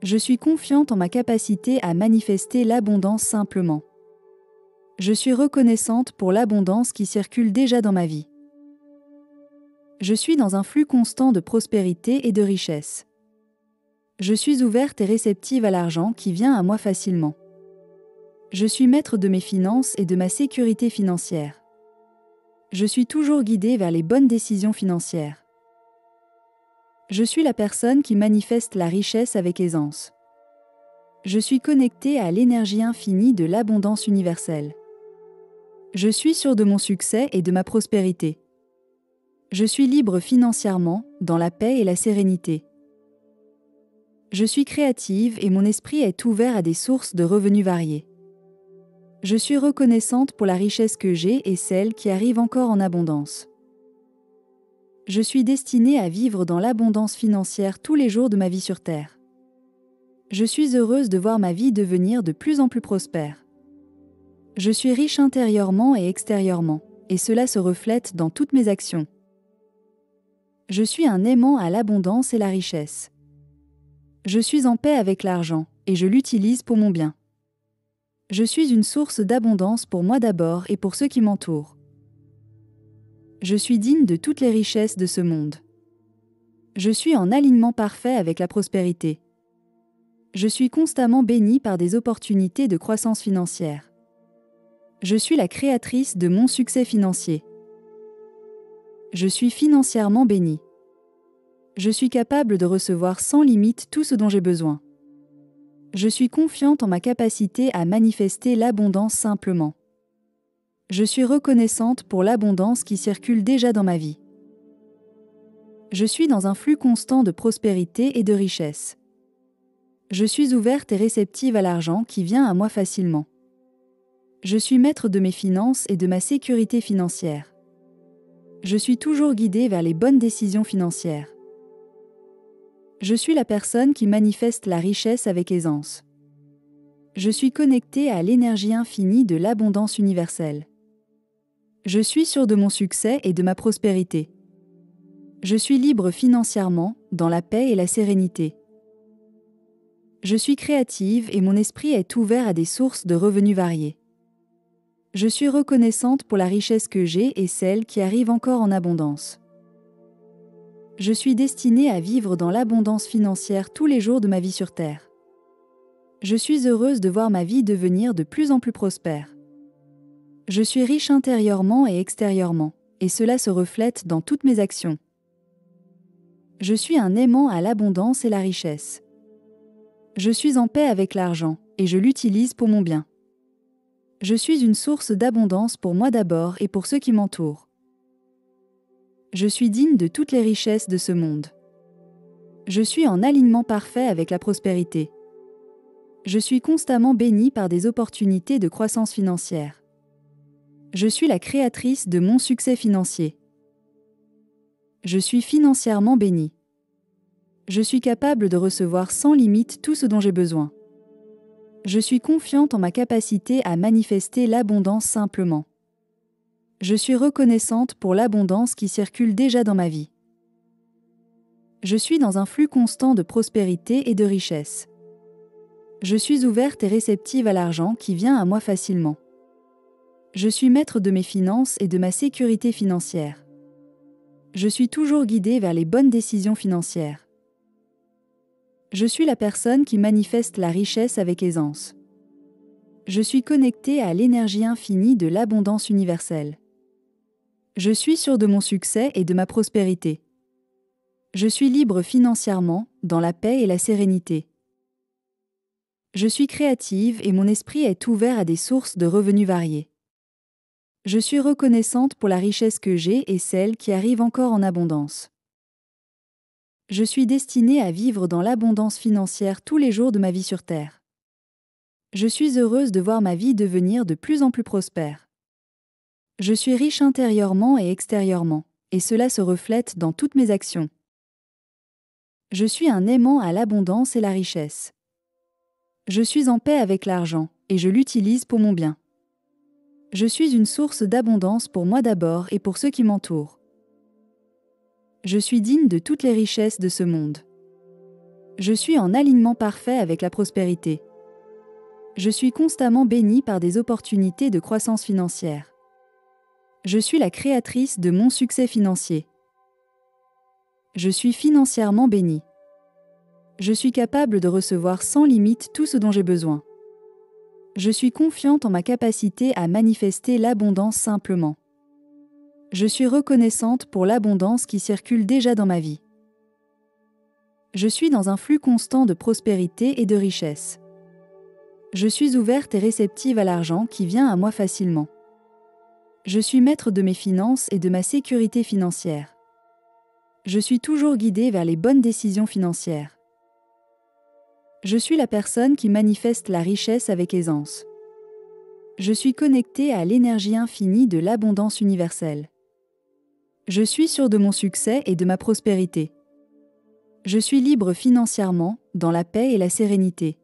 Je suis confiante en ma capacité à manifester l'abondance simplement. Je suis reconnaissante pour l'abondance qui circule déjà dans ma vie. Je suis dans un flux constant de prospérité et de richesse. Je suis ouverte et réceptive à l'argent qui vient à moi facilement. Je suis maître de mes finances et de ma sécurité financière. Je suis toujours guidée vers les bonnes décisions financières. Je suis la personne qui manifeste la richesse avec aisance. Je suis connectée à l'énergie infinie de l'abondance universelle. Je suis sûre de mon succès et de ma prospérité. Je suis libre financièrement, dans la paix et la sérénité. Je suis créative et mon esprit est ouvert à des sources de revenus variés. Je suis reconnaissante pour la richesse que j'ai et celle qui arrive encore en abondance. Je suis destinée à vivre dans l'abondance financière tous les jours de ma vie sur Terre. Je suis heureuse de voir ma vie devenir de plus en plus prospère. Je suis riche intérieurement et extérieurement, et cela se reflète dans toutes mes actions. Je suis un aimant à l'abondance et la richesse. Je suis en paix avec l'argent, et je l'utilise pour mon bien. Je suis une source d'abondance pour moi d'abord et pour ceux qui m'entourent. Je suis digne de toutes les richesses de ce monde. Je suis en alignement parfait avec la prospérité. Je suis constamment bénie par des opportunités de croissance financière. Je suis la créatrice de mon succès financier. Je suis financièrement bénie. Je suis capable de recevoir sans limite tout ce dont j'ai besoin. Je suis confiante en ma capacité à manifester l'abondance simplement. Je suis reconnaissante pour l'abondance qui circule déjà dans ma vie. Je suis dans un flux constant de prospérité et de richesse. Je suis ouverte et réceptive à l'argent qui vient à moi facilement. Je suis maître de mes finances et de ma sécurité financière. Je suis toujours guidée vers les bonnes décisions financières. Je suis la personne qui manifeste la richesse avec aisance. Je suis connectée à l'énergie infinie de l'abondance universelle. Je suis sûre de mon succès et de ma prospérité. Je suis libre financièrement, dans la paix et la sérénité. Je suis créative et mon esprit est ouvert à des sources de revenus variés. Je suis reconnaissante pour la richesse que j'ai et celle qui arrive encore en abondance. Je suis destinée à vivre dans l'abondance financière tous les jours de ma vie sur Terre. Je suis heureuse de voir ma vie devenir de plus en plus prospère. Je suis riche intérieurement et extérieurement, et cela se reflète dans toutes mes actions. Je suis un aimant à l'abondance et la richesse. Je suis en paix avec l'argent, et je l'utilise pour mon bien. Je suis une source d'abondance pour moi d'abord et pour ceux qui m'entourent. Je suis digne de toutes les richesses de ce monde. Je suis en alignement parfait avec la prospérité. Je suis constamment bénie par des opportunités de croissance financière. Je suis la créatrice de mon succès financier. Je suis financièrement bénie. Je suis capable de recevoir sans limite tout ce dont j'ai besoin. Je suis confiante en ma capacité à manifester l'abondance simplement. Je suis reconnaissante pour l'abondance qui circule déjà dans ma vie. Je suis dans un flux constant de prospérité et de richesse. Je suis ouverte et réceptive à l'argent qui vient à moi facilement. Je suis maître de mes finances et de ma sécurité financière. Je suis toujours guidée vers les bonnes décisions financières. Je suis la personne qui manifeste la richesse avec aisance. Je suis connectée à l'énergie infinie de l'abondance universelle. Je suis sûre de mon succès et de ma prospérité. Je suis libre financièrement, dans la paix et la sérénité. Je suis créative et mon esprit est ouvert à des sources de revenus variés. Je suis reconnaissante pour la richesse que j'ai et celle qui arrive encore en abondance. Je suis destinée à vivre dans l'abondance financière tous les jours de ma vie sur Terre. Je suis heureuse de voir ma vie devenir de plus en plus prospère. Je suis riche intérieurement et extérieurement, et cela se reflète dans toutes mes actions. Je suis un aimant à l'abondance et la richesse. Je suis en paix avec l'argent, et je l'utilise pour mon bien. Je suis une source d'abondance pour moi d'abord et pour ceux qui m'entourent. Je suis digne de toutes les richesses de ce monde. Je suis en alignement parfait avec la prospérité. Je suis constamment béni par des opportunités de croissance financière. Je suis la créatrice de mon succès financier. Je suis financièrement béni. Je suis capable de recevoir sans limite tout ce dont j'ai besoin. Je suis confiante en ma capacité à manifester l'abondance simplement. Je suis reconnaissante pour l'abondance qui circule déjà dans ma vie. Je suis dans un flux constant de prospérité et de richesse. Je suis ouverte et réceptive à l'argent qui vient à moi facilement. Je suis maître de mes finances et de ma sécurité financière. Je suis toujours guidée vers les bonnes décisions financières. Je suis la personne qui manifeste la richesse avec aisance. Je suis connectée à l'énergie infinie de l'abondance universelle. Je suis sûre de mon succès et de ma prospérité. Je suis libre financièrement, dans la paix et la sérénité.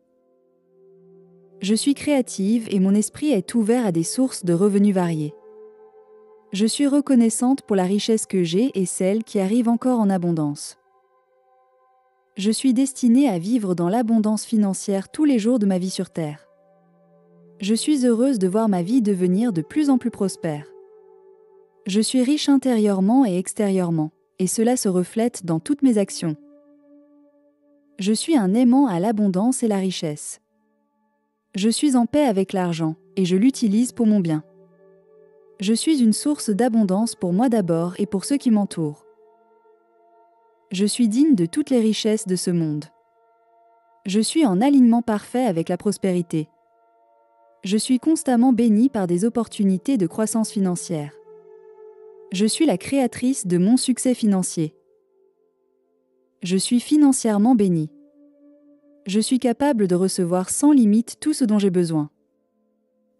Je suis créative et mon esprit est ouvert à des sources de revenus variées. Je suis reconnaissante pour la richesse que j'ai et celle qui arrive encore en abondance. Je suis destinée à vivre dans l'abondance financière tous les jours de ma vie sur Terre. Je suis heureuse de voir ma vie devenir de plus en plus prospère. Je suis riche intérieurement et extérieurement, et cela se reflète dans toutes mes actions. Je suis un aimant à l'abondance et la richesse. Je suis en paix avec l'argent, et je l'utilise pour mon bien. Je suis une source d'abondance pour moi d'abord et pour ceux qui m'entourent. Je suis digne de toutes les richesses de ce monde. Je suis en alignement parfait avec la prospérité. Je suis constamment béni par des opportunités de croissance financière. Je suis la créatrice de mon succès financier. Je suis financièrement béni. Je suis capable de recevoir sans limite tout ce dont j'ai besoin.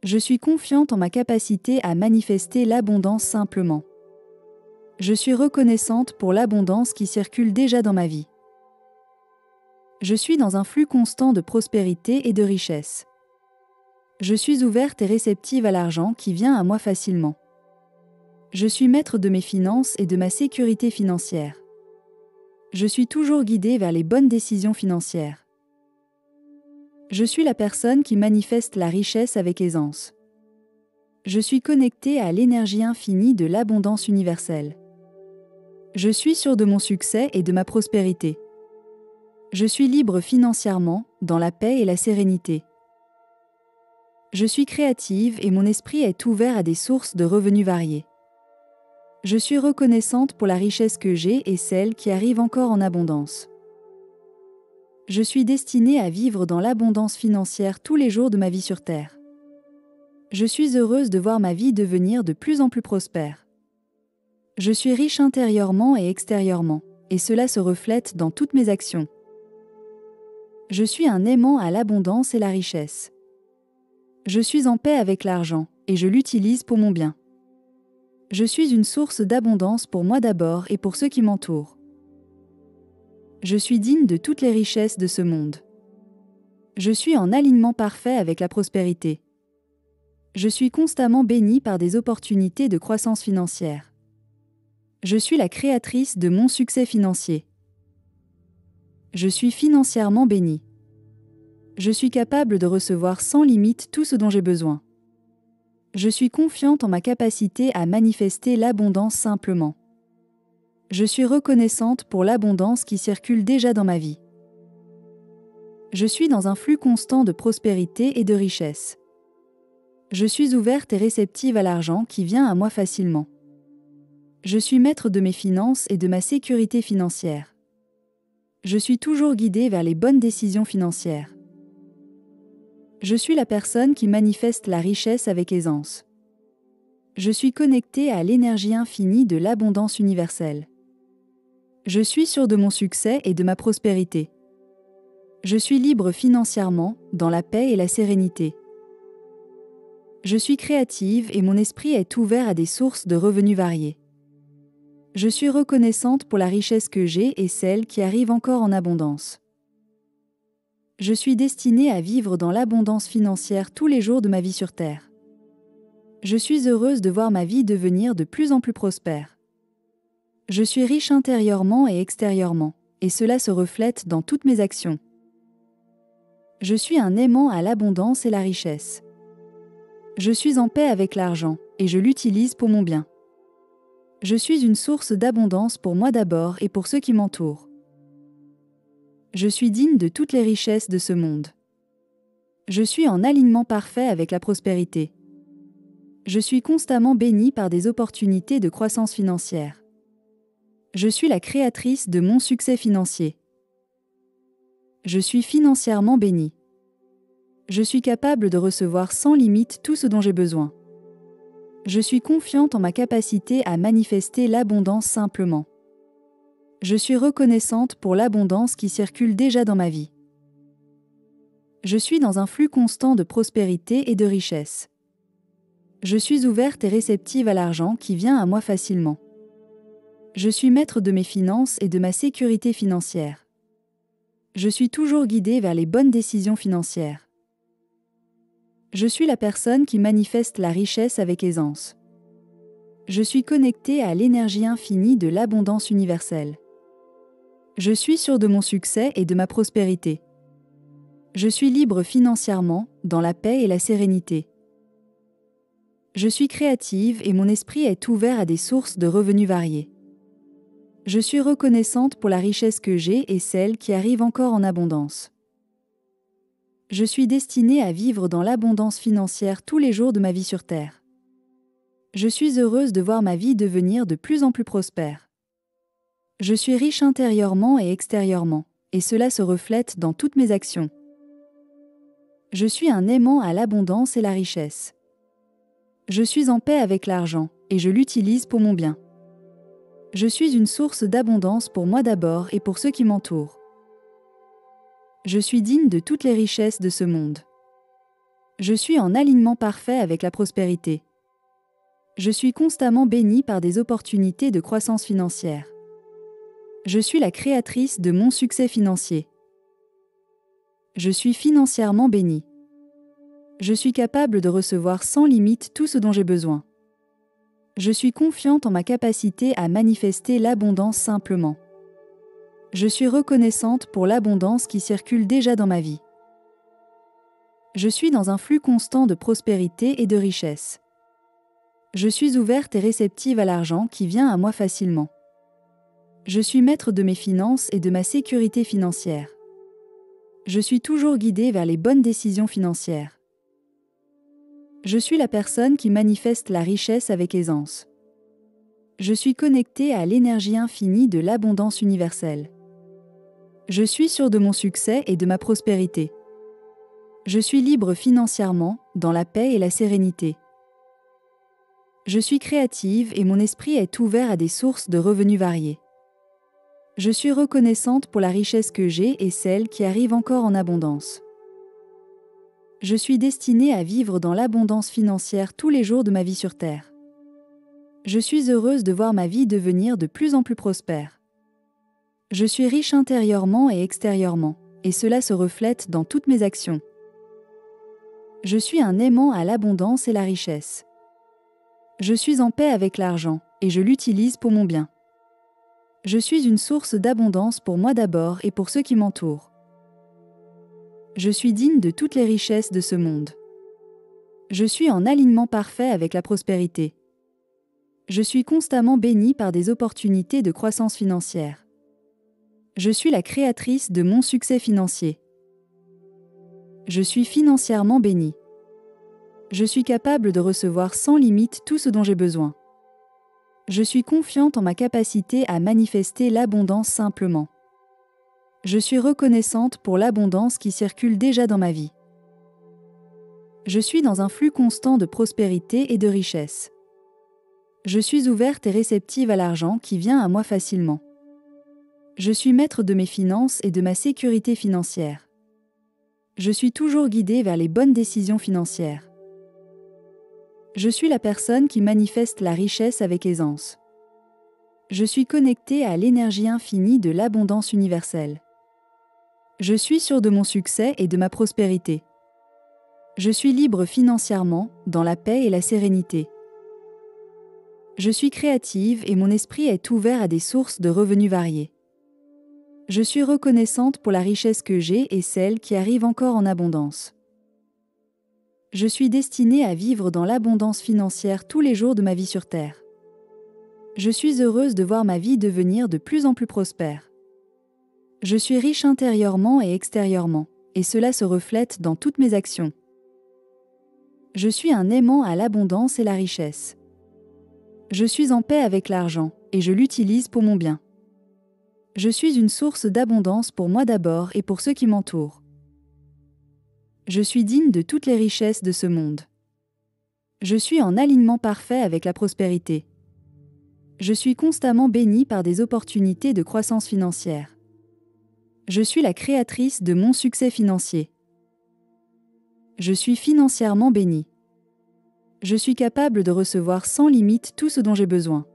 Je suis confiante en ma capacité à manifester l'abondance simplement. Je suis reconnaissante pour l'abondance qui circule déjà dans ma vie. Je suis dans un flux constant de prospérité et de richesse. Je suis ouverte et réceptive à l'argent qui vient à moi facilement. Je suis maître de mes finances et de ma sécurité financière. Je suis toujours guidée vers les bonnes décisions financières. Je suis la personne qui manifeste la richesse avec aisance. Je suis connectée à l'énergie infinie de l'abondance universelle. Je suis sûre de mon succès et de ma prospérité. Je suis libre financièrement, dans la paix et la sérénité. Je suis créative et mon esprit est ouvert à des sources de revenus variées. Je suis reconnaissante pour la richesse que j'ai et celle qui arrive encore en abondance. Je suis destinée à vivre dans l'abondance financière tous les jours de ma vie sur Terre. Je suis heureuse de voir ma vie devenir de plus en plus prospère. Je suis riche intérieurement et extérieurement, et cela se reflète dans toutes mes actions. Je suis un aimant à l'abondance et la richesse. Je suis en paix avec l'argent, et je l'utilise pour mon bien. Je suis une source d'abondance pour moi d'abord et pour ceux qui m'entourent. Je suis digne de toutes les richesses de ce monde. Je suis en alignement parfait avec la prospérité. Je suis constamment béni par des opportunités de croissance financière. Je suis la créatrice de mon succès financier. Je suis financièrement béni. Je suis capable de recevoir sans limite tout ce dont j'ai besoin. Je suis confiante en ma capacité à manifester l'abondance simplement. Je suis reconnaissante pour l'abondance qui circule déjà dans ma vie. Je suis dans un flux constant de prospérité et de richesse. Je suis ouverte et réceptive à l'argent qui vient à moi facilement. Je suis maître de mes finances et de ma sécurité financière. Je suis toujours guidée vers les bonnes décisions financières. Je suis la personne qui manifeste la richesse avec aisance. Je suis connectée à l'énergie infinie de l'abondance universelle. Je suis sûre de mon succès et de ma prospérité. Je suis libre financièrement, dans la paix et la sérénité. Je suis créative et mon esprit est ouvert à des sources de revenus variées. Je suis reconnaissante pour la richesse que j'ai et celle qui arrive encore en abondance. Je suis destinée à vivre dans l'abondance financière tous les jours de ma vie sur Terre. Je suis heureuse de voir ma vie devenir de plus en plus prospère. Je suis riche intérieurement et extérieurement, et cela se reflète dans toutes mes actions. Je suis un aimant à l'abondance et la richesse. Je suis en paix avec l'argent, et je l'utilise pour mon bien. Je suis une source d'abondance pour moi d'abord et pour ceux qui m'entourent. Je suis digne de toutes les richesses de ce monde. Je suis en alignement parfait avec la prospérité. Je suis constamment béni par des opportunités de croissance financière. Je suis la créatrice de mon succès financier. Je suis financièrement béni. Je suis capable de recevoir sans limite tout ce dont j'ai besoin. Je suis confiante en ma capacité à manifester l'abondance simplement. Je suis reconnaissante pour l'abondance qui circule déjà dans ma vie. Je suis dans un flux constant de prospérité et de richesse. Je suis ouverte et réceptive à l'argent qui vient à moi facilement. Je suis maître de mes finances et de ma sécurité financière. Je suis toujours guidée vers les bonnes décisions financières. Je suis la personne qui manifeste la richesse avec aisance. Je suis connectée à l'énergie infinie de l'abondance universelle. Je suis sûre de mon succès et de ma prospérité. Je suis libre financièrement, dans la paix et la sérénité. Je suis créative et mon esprit est ouvert à des sources de revenus variées. Je suis reconnaissante pour la richesse que j'ai et celle qui arrive encore en abondance. Je suis destinée à vivre dans l'abondance financière tous les jours de ma vie sur Terre. Je suis heureuse de voir ma vie devenir de plus en plus prospère. Je suis riche intérieurement et extérieurement, et cela se reflète dans toutes mes actions. Je suis un aimant à l'abondance et la richesse. Je suis en paix avec l'argent, et je l'utilise pour mon bien. Je suis une source d'abondance pour moi d'abord et pour ceux qui m'entourent. Je suis digne de toutes les richesses de ce monde. Je suis en alignement parfait avec la prospérité. Je suis constamment béni par des opportunités de croissance financière. Je suis la créatrice de mon succès financier. Je suis financièrement béni. Je suis capable de recevoir sans limite tout ce dont j'ai besoin. Je suis confiante en ma capacité à manifester l'abondance simplement. Je suis reconnaissante pour l'abondance qui circule déjà dans ma vie. Je suis dans un flux constant de prospérité et de richesse. Je suis ouverte et réceptive à l'argent qui vient à moi facilement. Je suis maître de mes finances et de ma sécurité financière. Je suis toujours guidée vers les bonnes décisions financières. Je suis la personne qui manifeste la richesse avec aisance. Je suis connectée à l'énergie infinie de l'abondance universelle. Je suis sûre de mon succès et de ma prospérité. Je suis libre financièrement, dans la paix et la sérénité. Je suis créative et mon esprit est ouvert à des sources de revenus variées. Je suis reconnaissante pour la richesse que j'ai et celle qui arrive encore en abondance. Je suis destinée à vivre dans l'abondance financière tous les jours de ma vie sur Terre. Je suis heureuse de voir ma vie devenir de plus en plus prospère. Je suis riche intérieurement et extérieurement, et cela se reflète dans toutes mes actions. Je suis un aimant à l'abondance et la richesse. Je suis en paix avec l'argent, et je l'utilise pour mon bien. Je suis une source d'abondance pour moi d'abord et pour ceux qui m'entourent. Je suis digne de toutes les richesses de ce monde. Je suis en alignement parfait avec la prospérité. Je suis constamment béni par des opportunités de croissance financière. Je suis la créatrice de mon succès financier. Je suis financièrement béni. Je suis capable de recevoir sans limite tout ce dont j'ai besoin. Je suis confiante en ma capacité à manifester l'abondance simplement. Je suis reconnaissante pour l'abondance qui circule déjà dans ma vie. Je suis dans un flux constant de prospérité et de richesse. Je suis ouverte et réceptive à l'argent qui vient à moi facilement. Je suis maître de mes finances et de ma sécurité financière. Je suis toujours guidée vers les bonnes décisions financières. Je suis la personne qui manifeste la richesse avec aisance. Je suis connectée à l'énergie infinie de l'abondance universelle. Je suis sûre de mon succès et de ma prospérité. Je suis libre financièrement, dans la paix et la sérénité. Je suis créative et mon esprit est ouvert à des sources de revenus variés. Je suis reconnaissante pour la richesse que j'ai et celle qui arrive encore en abondance. Je suis destinée à vivre dans l'abondance financière tous les jours de ma vie sur Terre. Je suis heureuse de voir ma vie devenir de plus en plus prospère. Je suis riche intérieurement et extérieurement, et cela se reflète dans toutes mes actions. Je suis un aimant à l'abondance et la richesse. Je suis en paix avec l'argent, et je l'utilise pour mon bien. Je suis une source d'abondance pour moi d'abord et pour ceux qui m'entourent. Je suis digne de toutes les richesses de ce monde. Je suis en alignement parfait avec la prospérité. Je suis constamment bénie par des opportunités de croissance financière. Je suis la créatrice de mon succès financier. Je suis financièrement bénie. Je suis capable de recevoir sans limite tout ce dont j'ai besoin.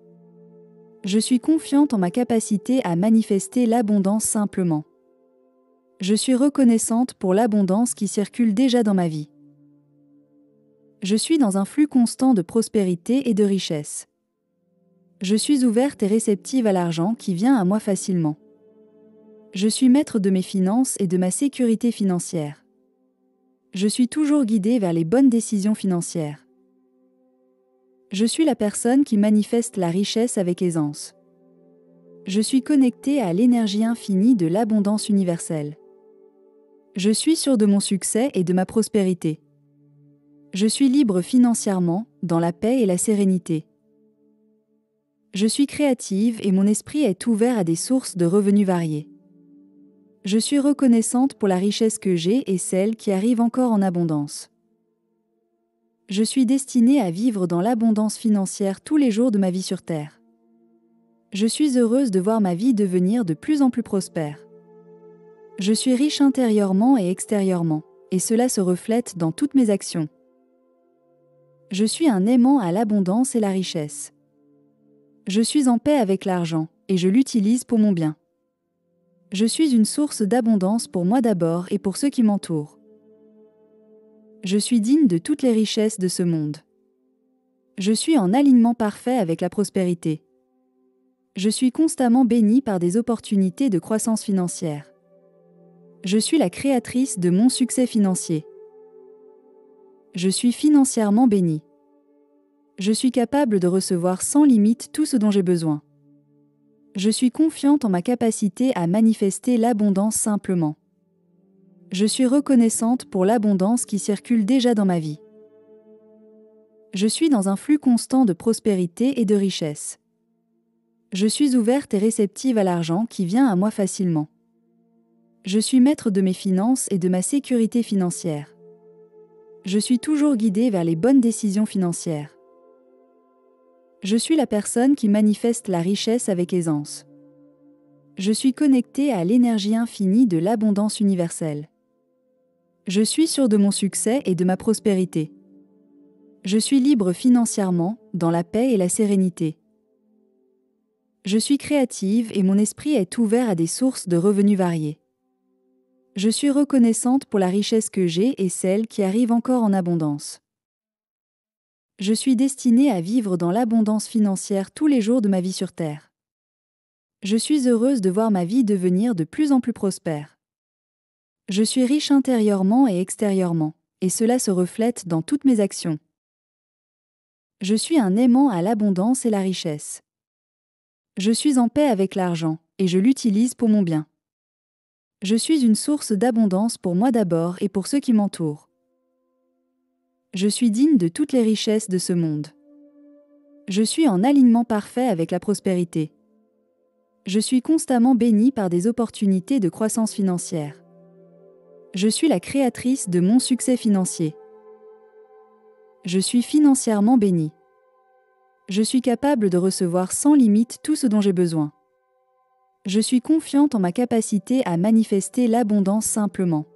Je suis confiante en ma capacité à manifester l'abondance simplement. Je suis reconnaissante pour l'abondance qui circule déjà dans ma vie. Je suis dans un flux constant de prospérité et de richesse. Je suis ouverte et réceptive à l'argent qui vient à moi facilement. Je suis maître de mes finances et de ma sécurité financière. Je suis toujours guidée vers les bonnes décisions financières. Je suis la personne qui manifeste la richesse avec aisance. Je suis connectée à l'énergie infinie de l'abondance universelle. Je suis sûre de mon succès et de ma prospérité. Je suis libre financièrement, dans la paix et la sérénité. Je suis créative et mon esprit est ouvert à des sources de revenus variés. Je suis reconnaissante pour la richesse que j'ai et celle qui arrive encore en abondance. Je suis destinée à vivre dans l'abondance financière tous les jours de ma vie sur Terre. Je suis heureuse de voir ma vie devenir de plus en plus prospère. Je suis riche intérieurement et extérieurement, et cela se reflète dans toutes mes actions. Je suis un aimant à l'abondance et la richesse. Je suis en paix avec l'argent, et je l'utilise pour mon bien. Je suis une source d'abondance pour moi d'abord et pour ceux qui m'entourent. Je suis digne de toutes les richesses de ce monde. Je suis en alignement parfait avec la prospérité. Je suis constamment bénie par des opportunités de croissance financière. Je suis la créatrice de mon succès financier. Je suis financièrement bénie. Je suis capable de recevoir sans limite tout ce dont j'ai besoin. Je suis confiante en ma capacité à manifester l'abondance simplement. Je suis reconnaissante pour l'abondance qui circule déjà dans ma vie. Je suis dans un flux constant de prospérité et de richesse. Je suis ouverte et réceptive à l'argent qui vient à moi facilement. Je suis maître de mes finances et de ma sécurité financière. Je suis toujours guidée vers les bonnes décisions financières. Je suis la personne qui manifeste la richesse avec aisance. Je suis connectée à l'énergie infinie de l'abondance universelle. Je suis sûre de mon succès et de ma prospérité. Je suis libre financièrement, dans la paix et la sérénité. Je suis créative et mon esprit est ouvert à des sources de revenus variés. Je suis reconnaissante pour la richesse que j'ai et celle qui arrive encore en abondance. Je suis destinée à vivre dans l'abondance financière tous les jours de ma vie sur Terre. Je suis heureuse de voir ma vie devenir de plus en plus prospère. Je suis riche intérieurement et extérieurement, et cela se reflète dans toutes mes actions. Je suis un aimant à l'abondance et la richesse. Je suis en paix avec l'argent, et je l'utilise pour mon bien. Je suis une source d'abondance pour moi d'abord et pour ceux qui m'entourent. Je suis digne de toutes les richesses de ce monde. Je suis en alignement parfait avec la prospérité. Je suis constamment bénie par des opportunités de croissance financière. Je suis la créatrice de mon succès financier. Je suis financièrement bénie. Je suis capable de recevoir sans limite tout ce dont j'ai besoin. Je suis confiante en ma capacité à manifester l'abondance simplement.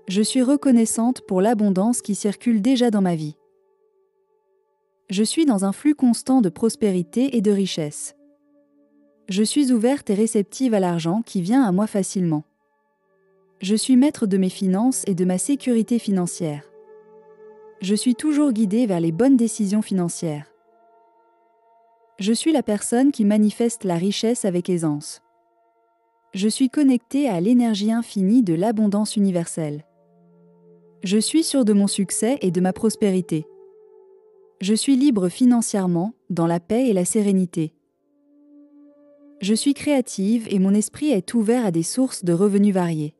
Je suis reconnaissante pour l'abondance qui circule déjà dans ma vie. Je suis dans un flux constant de prospérité et de richesse. Je suis ouverte et réceptive à l'argent qui vient à moi facilement. Je suis maître de mes finances et de ma sécurité financière. Je suis toujours guidée vers les bonnes décisions financières. Je suis la personne qui manifeste la richesse avec aisance. Je suis connecté à l'énergie infinie de l'abondance universelle. Je suis sûr de mon succès et de ma prospérité. Je suis libre financièrement, dans la paix et la sérénité. Je suis créative et mon esprit est ouvert à des sources de revenus variés.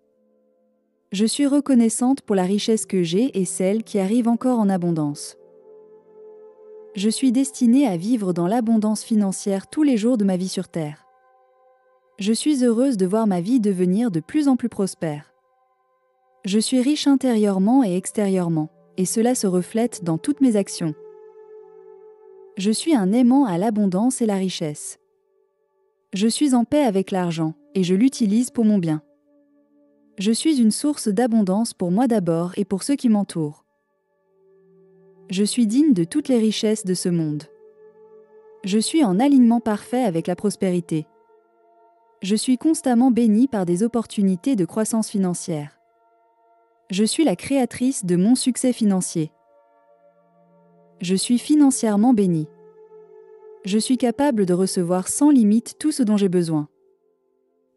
Je suis reconnaissante pour la richesse que j'ai et celle qui arrive encore en abondance. Je suis destinée à vivre dans l'abondance financière tous les jours de ma vie sur Terre. Je suis heureuse de voir ma vie devenir de plus en plus prospère. Je suis riche intérieurement et extérieurement, et cela se reflète dans toutes mes actions. Je suis un aimant à l'abondance et la richesse. Je suis en paix avec l'argent, et je l'utilise pour mon bien. Je suis une source d'abondance pour moi d'abord et pour ceux qui m'entourent. Je suis digne de toutes les richesses de ce monde. Je suis en alignement parfait avec la prospérité. Je suis constamment bénie par des opportunités de croissance financière. Je suis la créatrice de mon succès financier. Je suis financièrement bénie. Je suis capable de recevoir sans limite tout ce dont j'ai besoin.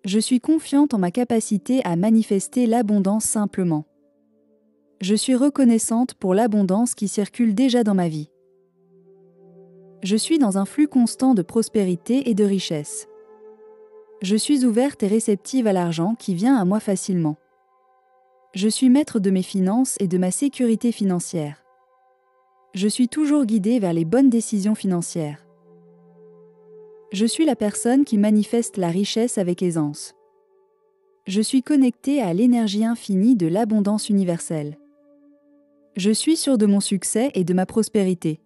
Je suis confiante en ma capacité à manifester l'abondance simplement. Je suis reconnaissante pour l'abondance qui circule déjà dans ma vie. Je suis dans un flux constant de prospérité et de richesse. Je suis ouverte et réceptive à l'argent qui vient à moi facilement. Je suis maître de mes finances et de ma sécurité financière. Je suis toujours guidée vers les bonnes décisions financières. Je suis la personne qui manifeste la richesse avec aisance. Je suis connectée à l'énergie infinie de l'abondance universelle. Je suis sûre de mon succès et de ma prospérité.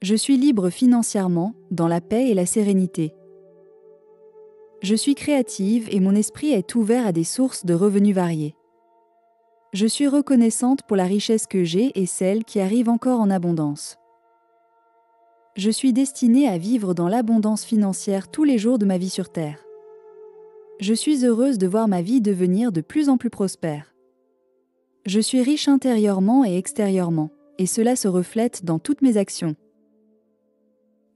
Je suis libre financièrement, dans la paix et la sérénité. Je suis créative et mon esprit est ouvert à des sources de revenus variés. Je suis reconnaissante pour la richesse que j'ai et celle qui arrive encore en abondance. Je suis destinée à vivre dans l'abondance financière tous les jours de ma vie sur Terre. Je suis heureuse de voir ma vie devenir de plus en plus prospère. Je suis riche intérieurement et extérieurement, et cela se reflète dans toutes mes actions.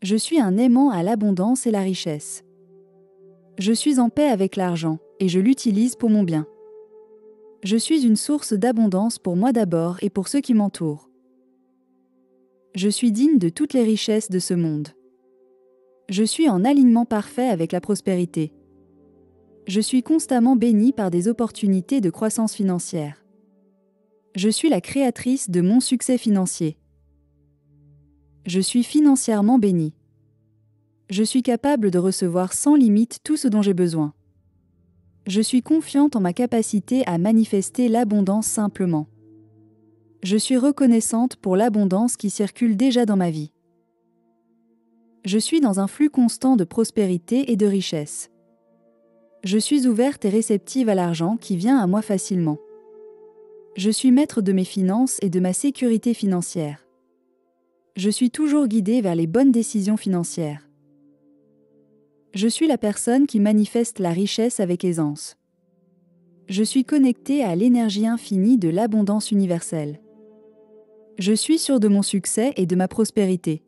Je suis un aimant à l'abondance et la richesse. Je suis en paix avec l'argent, et je l'utilise pour mon bien. Je suis une source d'abondance pour moi d'abord et pour ceux qui m'entourent. Je suis digne de toutes les richesses de ce monde. Je suis en alignement parfait avec la prospérité. Je suis constamment bénie par des opportunités de croissance financière. Je suis la créatrice de mon succès financier. Je suis financièrement bénie. Je suis capable de recevoir sans limite tout ce dont j'ai besoin. Je suis confiante en ma capacité à manifester l'abondance simplement. Je suis reconnaissante pour l'abondance qui circule déjà dans ma vie. Je suis dans un flux constant de prospérité et de richesse. Je suis ouverte et réceptive à l'argent qui vient à moi facilement. Je suis maître de mes finances et de ma sécurité financière. Je suis toujours guidée vers les bonnes décisions financières. Je suis la personne qui manifeste la richesse avec aisance. Je suis connectée à l'énergie infinie de l'abondance universelle. Je suis sûre de mon succès et de ma prospérité.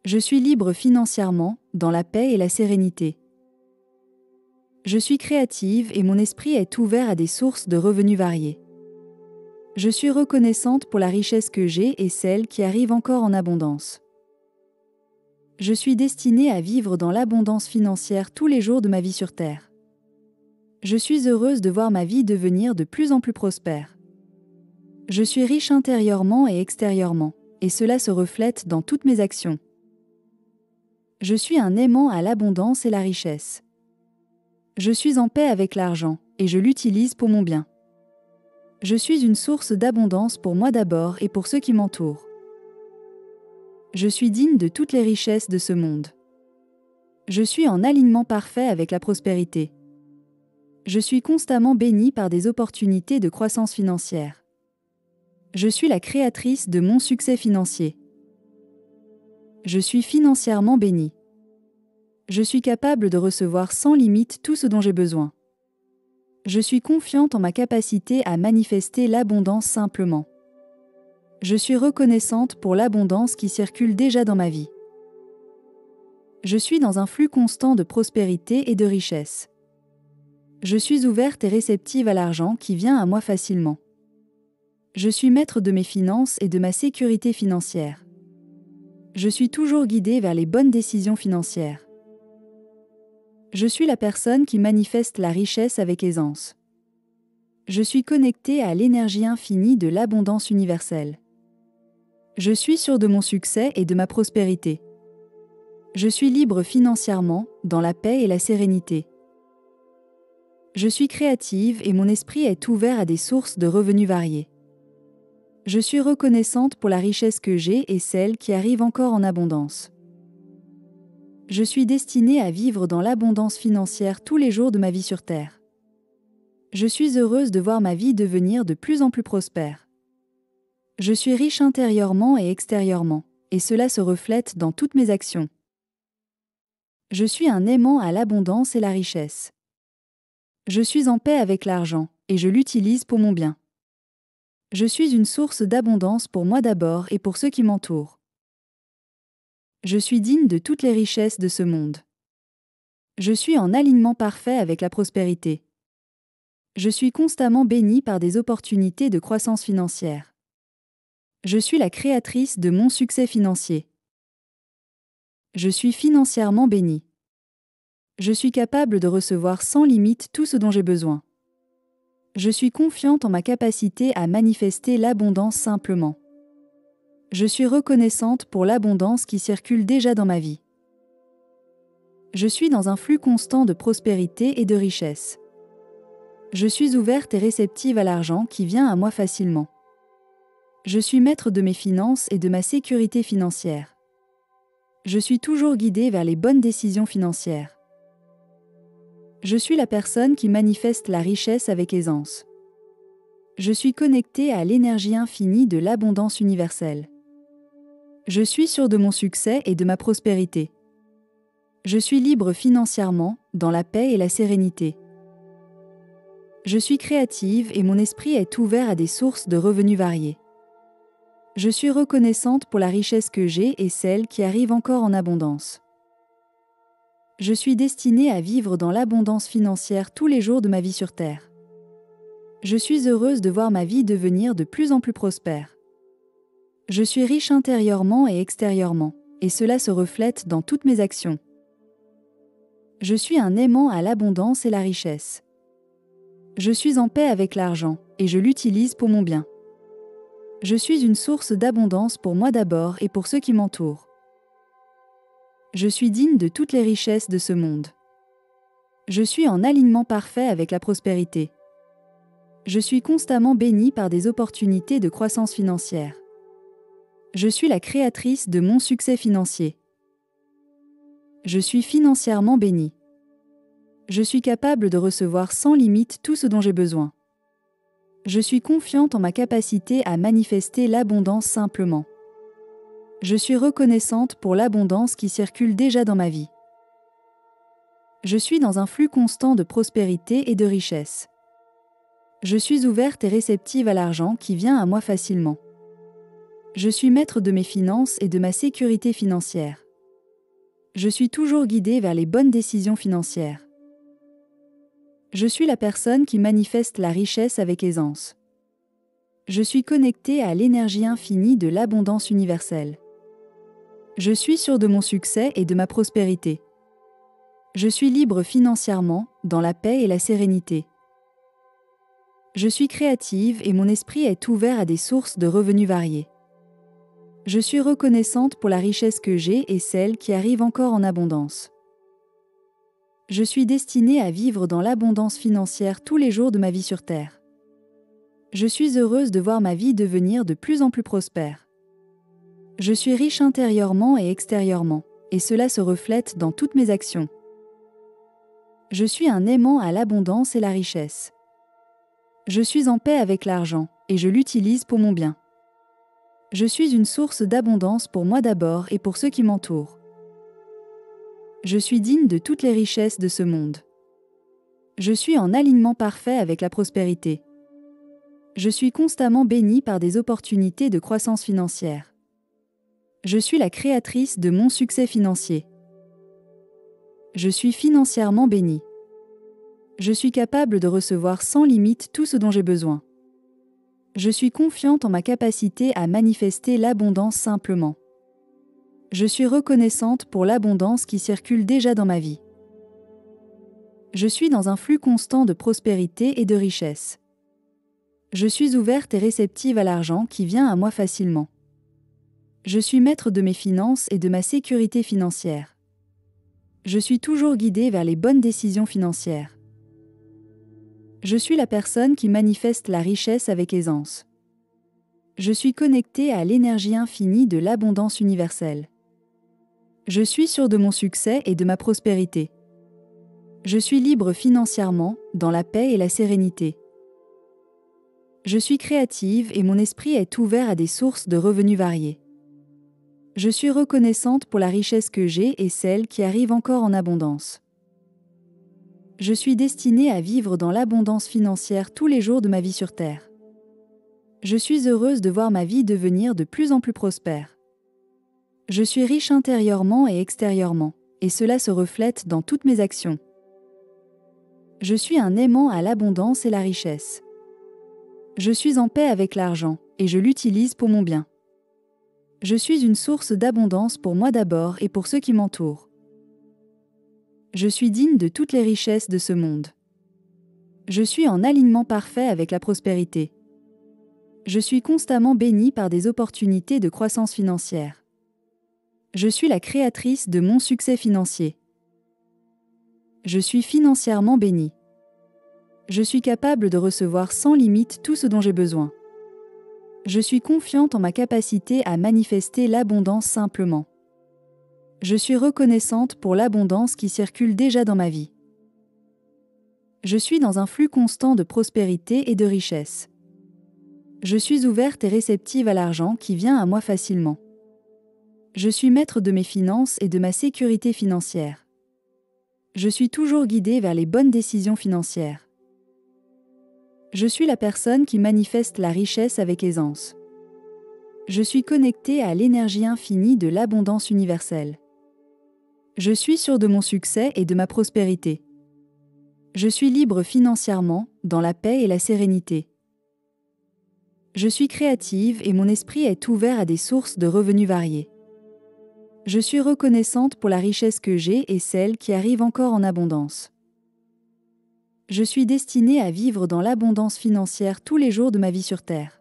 Je suis libre financièrement, dans la paix et la sérénité. Je suis créative et mon esprit est ouvert à des sources de revenus variés. Je suis reconnaissante pour la richesse que j'ai et celle qui arrive encore en abondance. Je suis destinée à vivre dans l'abondance financière tous les jours de ma vie sur Terre. Je suis heureuse de voir ma vie devenir de plus en plus prospère. Je suis riche intérieurement et extérieurement, et cela se reflète dans toutes mes actions. Je suis un aimant à l'abondance et la richesse. Je suis en paix avec l'argent, et je l'utilise pour mon bien. Je suis une source d'abondance pour moi d'abord et pour ceux qui m'entourent. Je suis digne de toutes les richesses de ce monde. Je suis en alignement parfait avec la prospérité. Je suis constamment bénie par des opportunités de croissance financière. Je suis la créatrice de mon succès financier. Je suis financièrement bénie. Je suis capable de recevoir sans limite tout ce dont j'ai besoin. Je suis confiante en ma capacité à manifester l'abondance simplement. Je suis reconnaissante pour l'abondance qui circule déjà dans ma vie. Je suis dans un flux constant de prospérité et de richesse. Je suis ouverte et réceptive à l'argent qui vient à moi facilement. Je suis maître de mes finances et de ma sécurité financière. Je suis toujours guidée vers les bonnes décisions financières. Je suis la personne qui manifeste la richesse avec aisance. Je suis connectée à l'énergie infinie de l'abondance universelle. Je suis sûre de mon succès et de ma prospérité. Je suis libre financièrement, dans la paix et la sérénité. Je suis créative et mon esprit est ouvert à des sources de revenus variés. Je suis reconnaissante pour la richesse que j'ai et celle qui arrive encore en abondance. Je suis destinée à vivre dans l'abondance financière tous les jours de ma vie sur Terre. Je suis heureuse de voir ma vie devenir de plus en plus prospère. Je suis riche intérieurement et extérieurement, et cela se reflète dans toutes mes actions. Je suis un aimant à l'abondance et la richesse. Je suis en paix avec l'argent, et je l'utilise pour mon bien. Je suis une source d'abondance pour moi d'abord et pour ceux qui m'entourent. Je suis digne de toutes les richesses de ce monde. Je suis en alignement parfait avec la prospérité. Je suis constamment bénie par des opportunités de croissance financière. Je suis la créatrice de mon succès financier. Je suis financièrement bénie. Je suis capable de recevoir sans limite tout ce dont j'ai besoin. Je suis confiante en ma capacité à manifester l'abondance simplement. Je suis reconnaissante pour l'abondance qui circule déjà dans ma vie. Je suis dans un flux constant de prospérité et de richesse. Je suis ouverte et réceptive à l'argent qui vient à moi facilement. Je suis maître de mes finances et de ma sécurité financière. Je suis toujours guidée vers les bonnes décisions financières. Je suis la personne qui manifeste la richesse avec aisance. Je suis connectée à l'énergie infinie de l'abondance universelle. Je suis sûre de mon succès et de ma prospérité. Je suis libre financièrement, dans la paix et la sérénité. Je suis créative et mon esprit est ouvert à des sources de revenus variés. Je suis reconnaissante pour la richesse que j'ai et celle qui arrive encore en abondance. Je suis destinée à vivre dans l'abondance financière tous les jours de ma vie sur Terre. Je suis heureuse de voir ma vie devenir de plus en plus prospère. Je suis riche intérieurement et extérieurement, et cela se reflète dans toutes mes actions. Je suis un aimant à l'abondance et la richesse. Je suis en paix avec l'argent, et je l'utilise pour mon bien. Je suis une source d'abondance pour moi d'abord et pour ceux qui m'entourent. Je suis digne de toutes les richesses de ce monde. Je suis en alignement parfait avec la prospérité. Je suis constamment bénie par des opportunités de croissance financière. Je suis la créatrice de mon succès financier. Je suis financièrement bénie. Je suis capable de recevoir sans limite tout ce dont j'ai besoin. Je suis confiante en ma capacité à manifester l'abondance simplement. Je suis reconnaissante pour l'abondance qui circule déjà dans ma vie. Je suis dans un flux constant de prospérité et de richesse. Je suis ouverte et réceptive à l'argent qui vient à moi facilement. Je suis maître de mes finances et de ma sécurité financière. Je suis toujours guidée vers les bonnes décisions financières. Je suis la personne qui manifeste la richesse avec aisance. Je suis connectée à l'énergie infinie de l'abondance universelle. Je suis sûre de mon succès et de ma prospérité. Je suis libre financièrement, dans la paix et la sérénité. Je suis créative et mon esprit est ouvert à des sources de revenus variés. Je suis reconnaissante pour la richesse que j'ai et celle qui arrive encore en abondance. Je suis destinée à vivre dans l'abondance financière tous les jours de ma vie sur Terre. Je suis heureuse de voir ma vie devenir de plus en plus prospère. Je suis riche intérieurement et extérieurement, et cela se reflète dans toutes mes actions. Je suis un aimant à l'abondance et la richesse. Je suis en paix avec l'argent, et je l'utilise pour mon bien. Je suis une source d'abondance pour moi d'abord et pour ceux qui m'entourent. Je suis digne de toutes les richesses de ce monde. Je suis en alignement parfait avec la prospérité. Je suis constamment bénie par des opportunités de croissance financière. Je suis la créatrice de mon succès financier. Je suis financièrement béni. Je suis capable de recevoir sans limite tout ce dont j'ai besoin. Je suis confiante en ma capacité à manifester l'abondance simplement. Je suis reconnaissante pour l'abondance qui circule déjà dans ma vie. Je suis dans un flux constant de prospérité et de richesse. Je suis ouverte et réceptive à l'argent qui vient à moi facilement. Je suis maître de mes finances et de ma sécurité financière. Je suis toujours guidée vers les bonnes décisions financières. Je suis la personne qui manifeste la richesse avec aisance. Je suis connectée à l'énergie infinie de l'abondance universelle. Je suis sûre de mon succès et de ma prospérité. Je suis libre financièrement, dans la paix et la sérénité. Je suis créative et mon esprit est ouvert à des sources de revenus variés. Je suis reconnaissante pour la richesse que j'ai et celle qui arrive encore en abondance. Je suis destinée à vivre dans l'abondance financière tous les jours de ma vie sur Terre. Je suis heureuse de voir ma vie devenir de plus en plus prospère. Je suis riche intérieurement et extérieurement, et cela se reflète dans toutes mes actions. Je suis un aimant à l'abondance et la richesse. Je suis en paix avec l'argent, et je l'utilise pour mon bien. Je suis une source d'abondance pour moi d'abord et pour ceux qui m'entourent. Je suis digne de toutes les richesses de ce monde. Je suis en alignement parfait avec la prospérité. Je suis constamment bénie par des opportunités de croissance financière. Je suis la créatrice de mon succès financier. Je suis financièrement bénie. Je suis capable de recevoir sans limite tout ce dont j'ai besoin. Je suis confiante en ma capacité à manifester l'abondance simplement. Je suis reconnaissante pour l'abondance qui circule déjà dans ma vie. Je suis dans un flux constant de prospérité et de richesse. Je suis ouverte et réceptive à l'argent qui vient à moi facilement. Je suis maître de mes finances et de ma sécurité financière. Je suis toujours guidée vers les bonnes décisions financières. Je suis la personne qui manifeste la richesse avec aisance. Je suis connectée à l'énergie infinie de l'abondance universelle. Je suis sûre de mon succès et de ma prospérité. Je suis libre financièrement, dans la paix et la sérénité. Je suis créative et mon esprit est ouvert à des sources de revenus variés. Je suis reconnaissante pour la richesse que j'ai et celle qui arrive encore en abondance. Je suis destinée à vivre dans l'abondance financière tous les jours de ma vie sur Terre.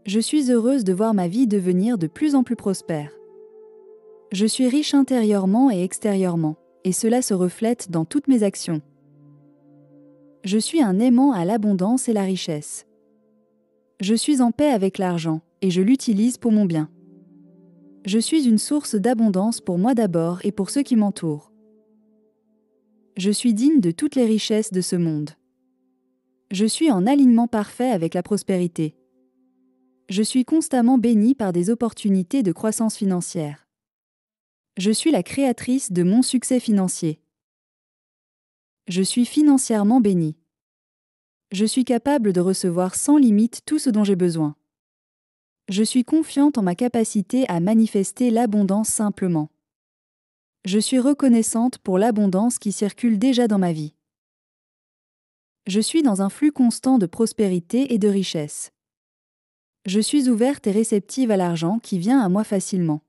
Je suis heureuse de voir ma vie devenir de plus en plus prospère. Je suis riche intérieurement et extérieurement, et cela se reflète dans toutes mes actions. Je suis un aimant à l'abondance et la richesse. Je suis en paix avec l'argent, et je l'utilise pour mon bien. Je suis une source d'abondance pour moi d'abord et pour ceux qui m'entourent. Je suis digne de toutes les richesses de ce monde. Je suis en alignement parfait avec la prospérité. Je suis constamment bénie par des opportunités de croissance financière. Je suis la créatrice de mon succès financier. Je suis financièrement bénie. Je suis capable de recevoir sans limite tout ce dont j'ai besoin. Je suis confiante en ma capacité à manifester l'abondance simplement. Je suis reconnaissante pour l'abondance qui circule déjà dans ma vie. Je suis dans un flux constant de prospérité et de richesse. Je suis ouverte et réceptive à l'argent qui vient à moi facilement.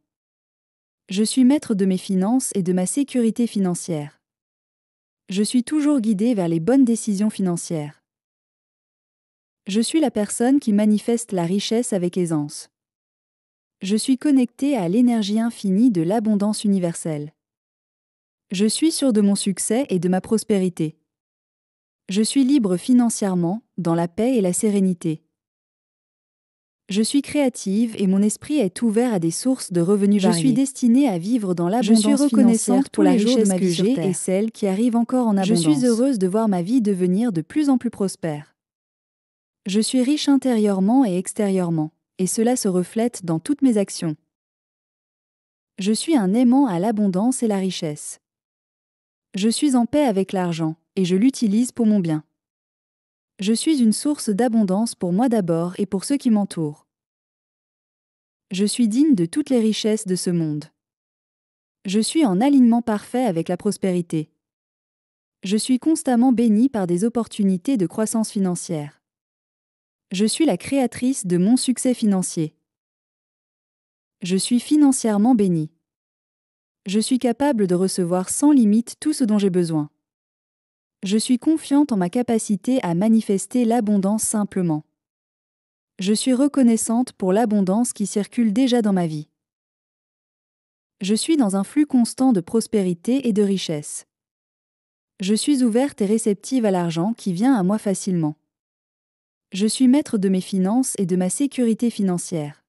Je suis maître de mes finances et de ma sécurité financière. Je suis toujours guidée vers les bonnes décisions financières. Je suis la personne qui manifeste la richesse avec aisance. Je suis connectée à l'énergie infinie de l'abondance universelle. Je suis sûre de mon succès et de ma prospérité. Je suis libre financièrement, dans la paix et la sérénité. Je suis créative et mon esprit est ouvert à des sources de revenus variés. Je suis destinée à vivre dans l'abondance financière. Je suis reconnaissante pour la richesse que j'ai et celle qui arrive encore en abondance. Je suis heureuse de voir ma vie devenir de plus en plus prospère. Je suis riche intérieurement et extérieurement, et cela se reflète dans toutes mes actions. Je suis un aimant à l'abondance et la richesse. Je suis en paix avec l'argent, et je l'utilise pour mon bien. Je suis une source d'abondance pour moi d'abord et pour ceux qui m'entourent. Je suis digne de toutes les richesses de ce monde. Je suis en alignement parfait avec la prospérité. Je suis constamment bénie par des opportunités de croissance financière. Je suis la créatrice de mon succès financier. Je suis financièrement bénie. Je suis capable de recevoir sans limite tout ce dont j'ai besoin. Je suis confiante en ma capacité à manifester l'abondance simplement. Je suis reconnaissante pour l'abondance qui circule déjà dans ma vie. Je suis dans un flux constant de prospérité et de richesse. Je suis ouverte et réceptive à l'argent qui vient à moi facilement. Je suis maître de mes finances et de ma sécurité financière.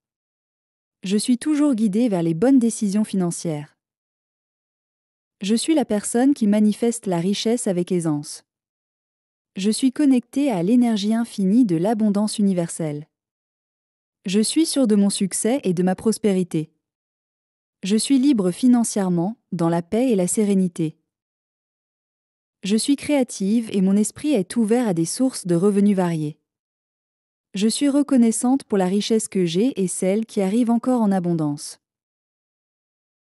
Je suis toujours guidée vers les bonnes décisions financières. Je suis la personne qui manifeste la richesse avec aisance. Je suis connectée à l'énergie infinie de l'abondance universelle. Je suis sûre de mon succès et de ma prospérité. Je suis libre financièrement, dans la paix et la sérénité. Je suis créative et mon esprit est ouvert à des sources de revenus variées. Je suis reconnaissante pour la richesse que j'ai et celle qui arrive encore en abondance.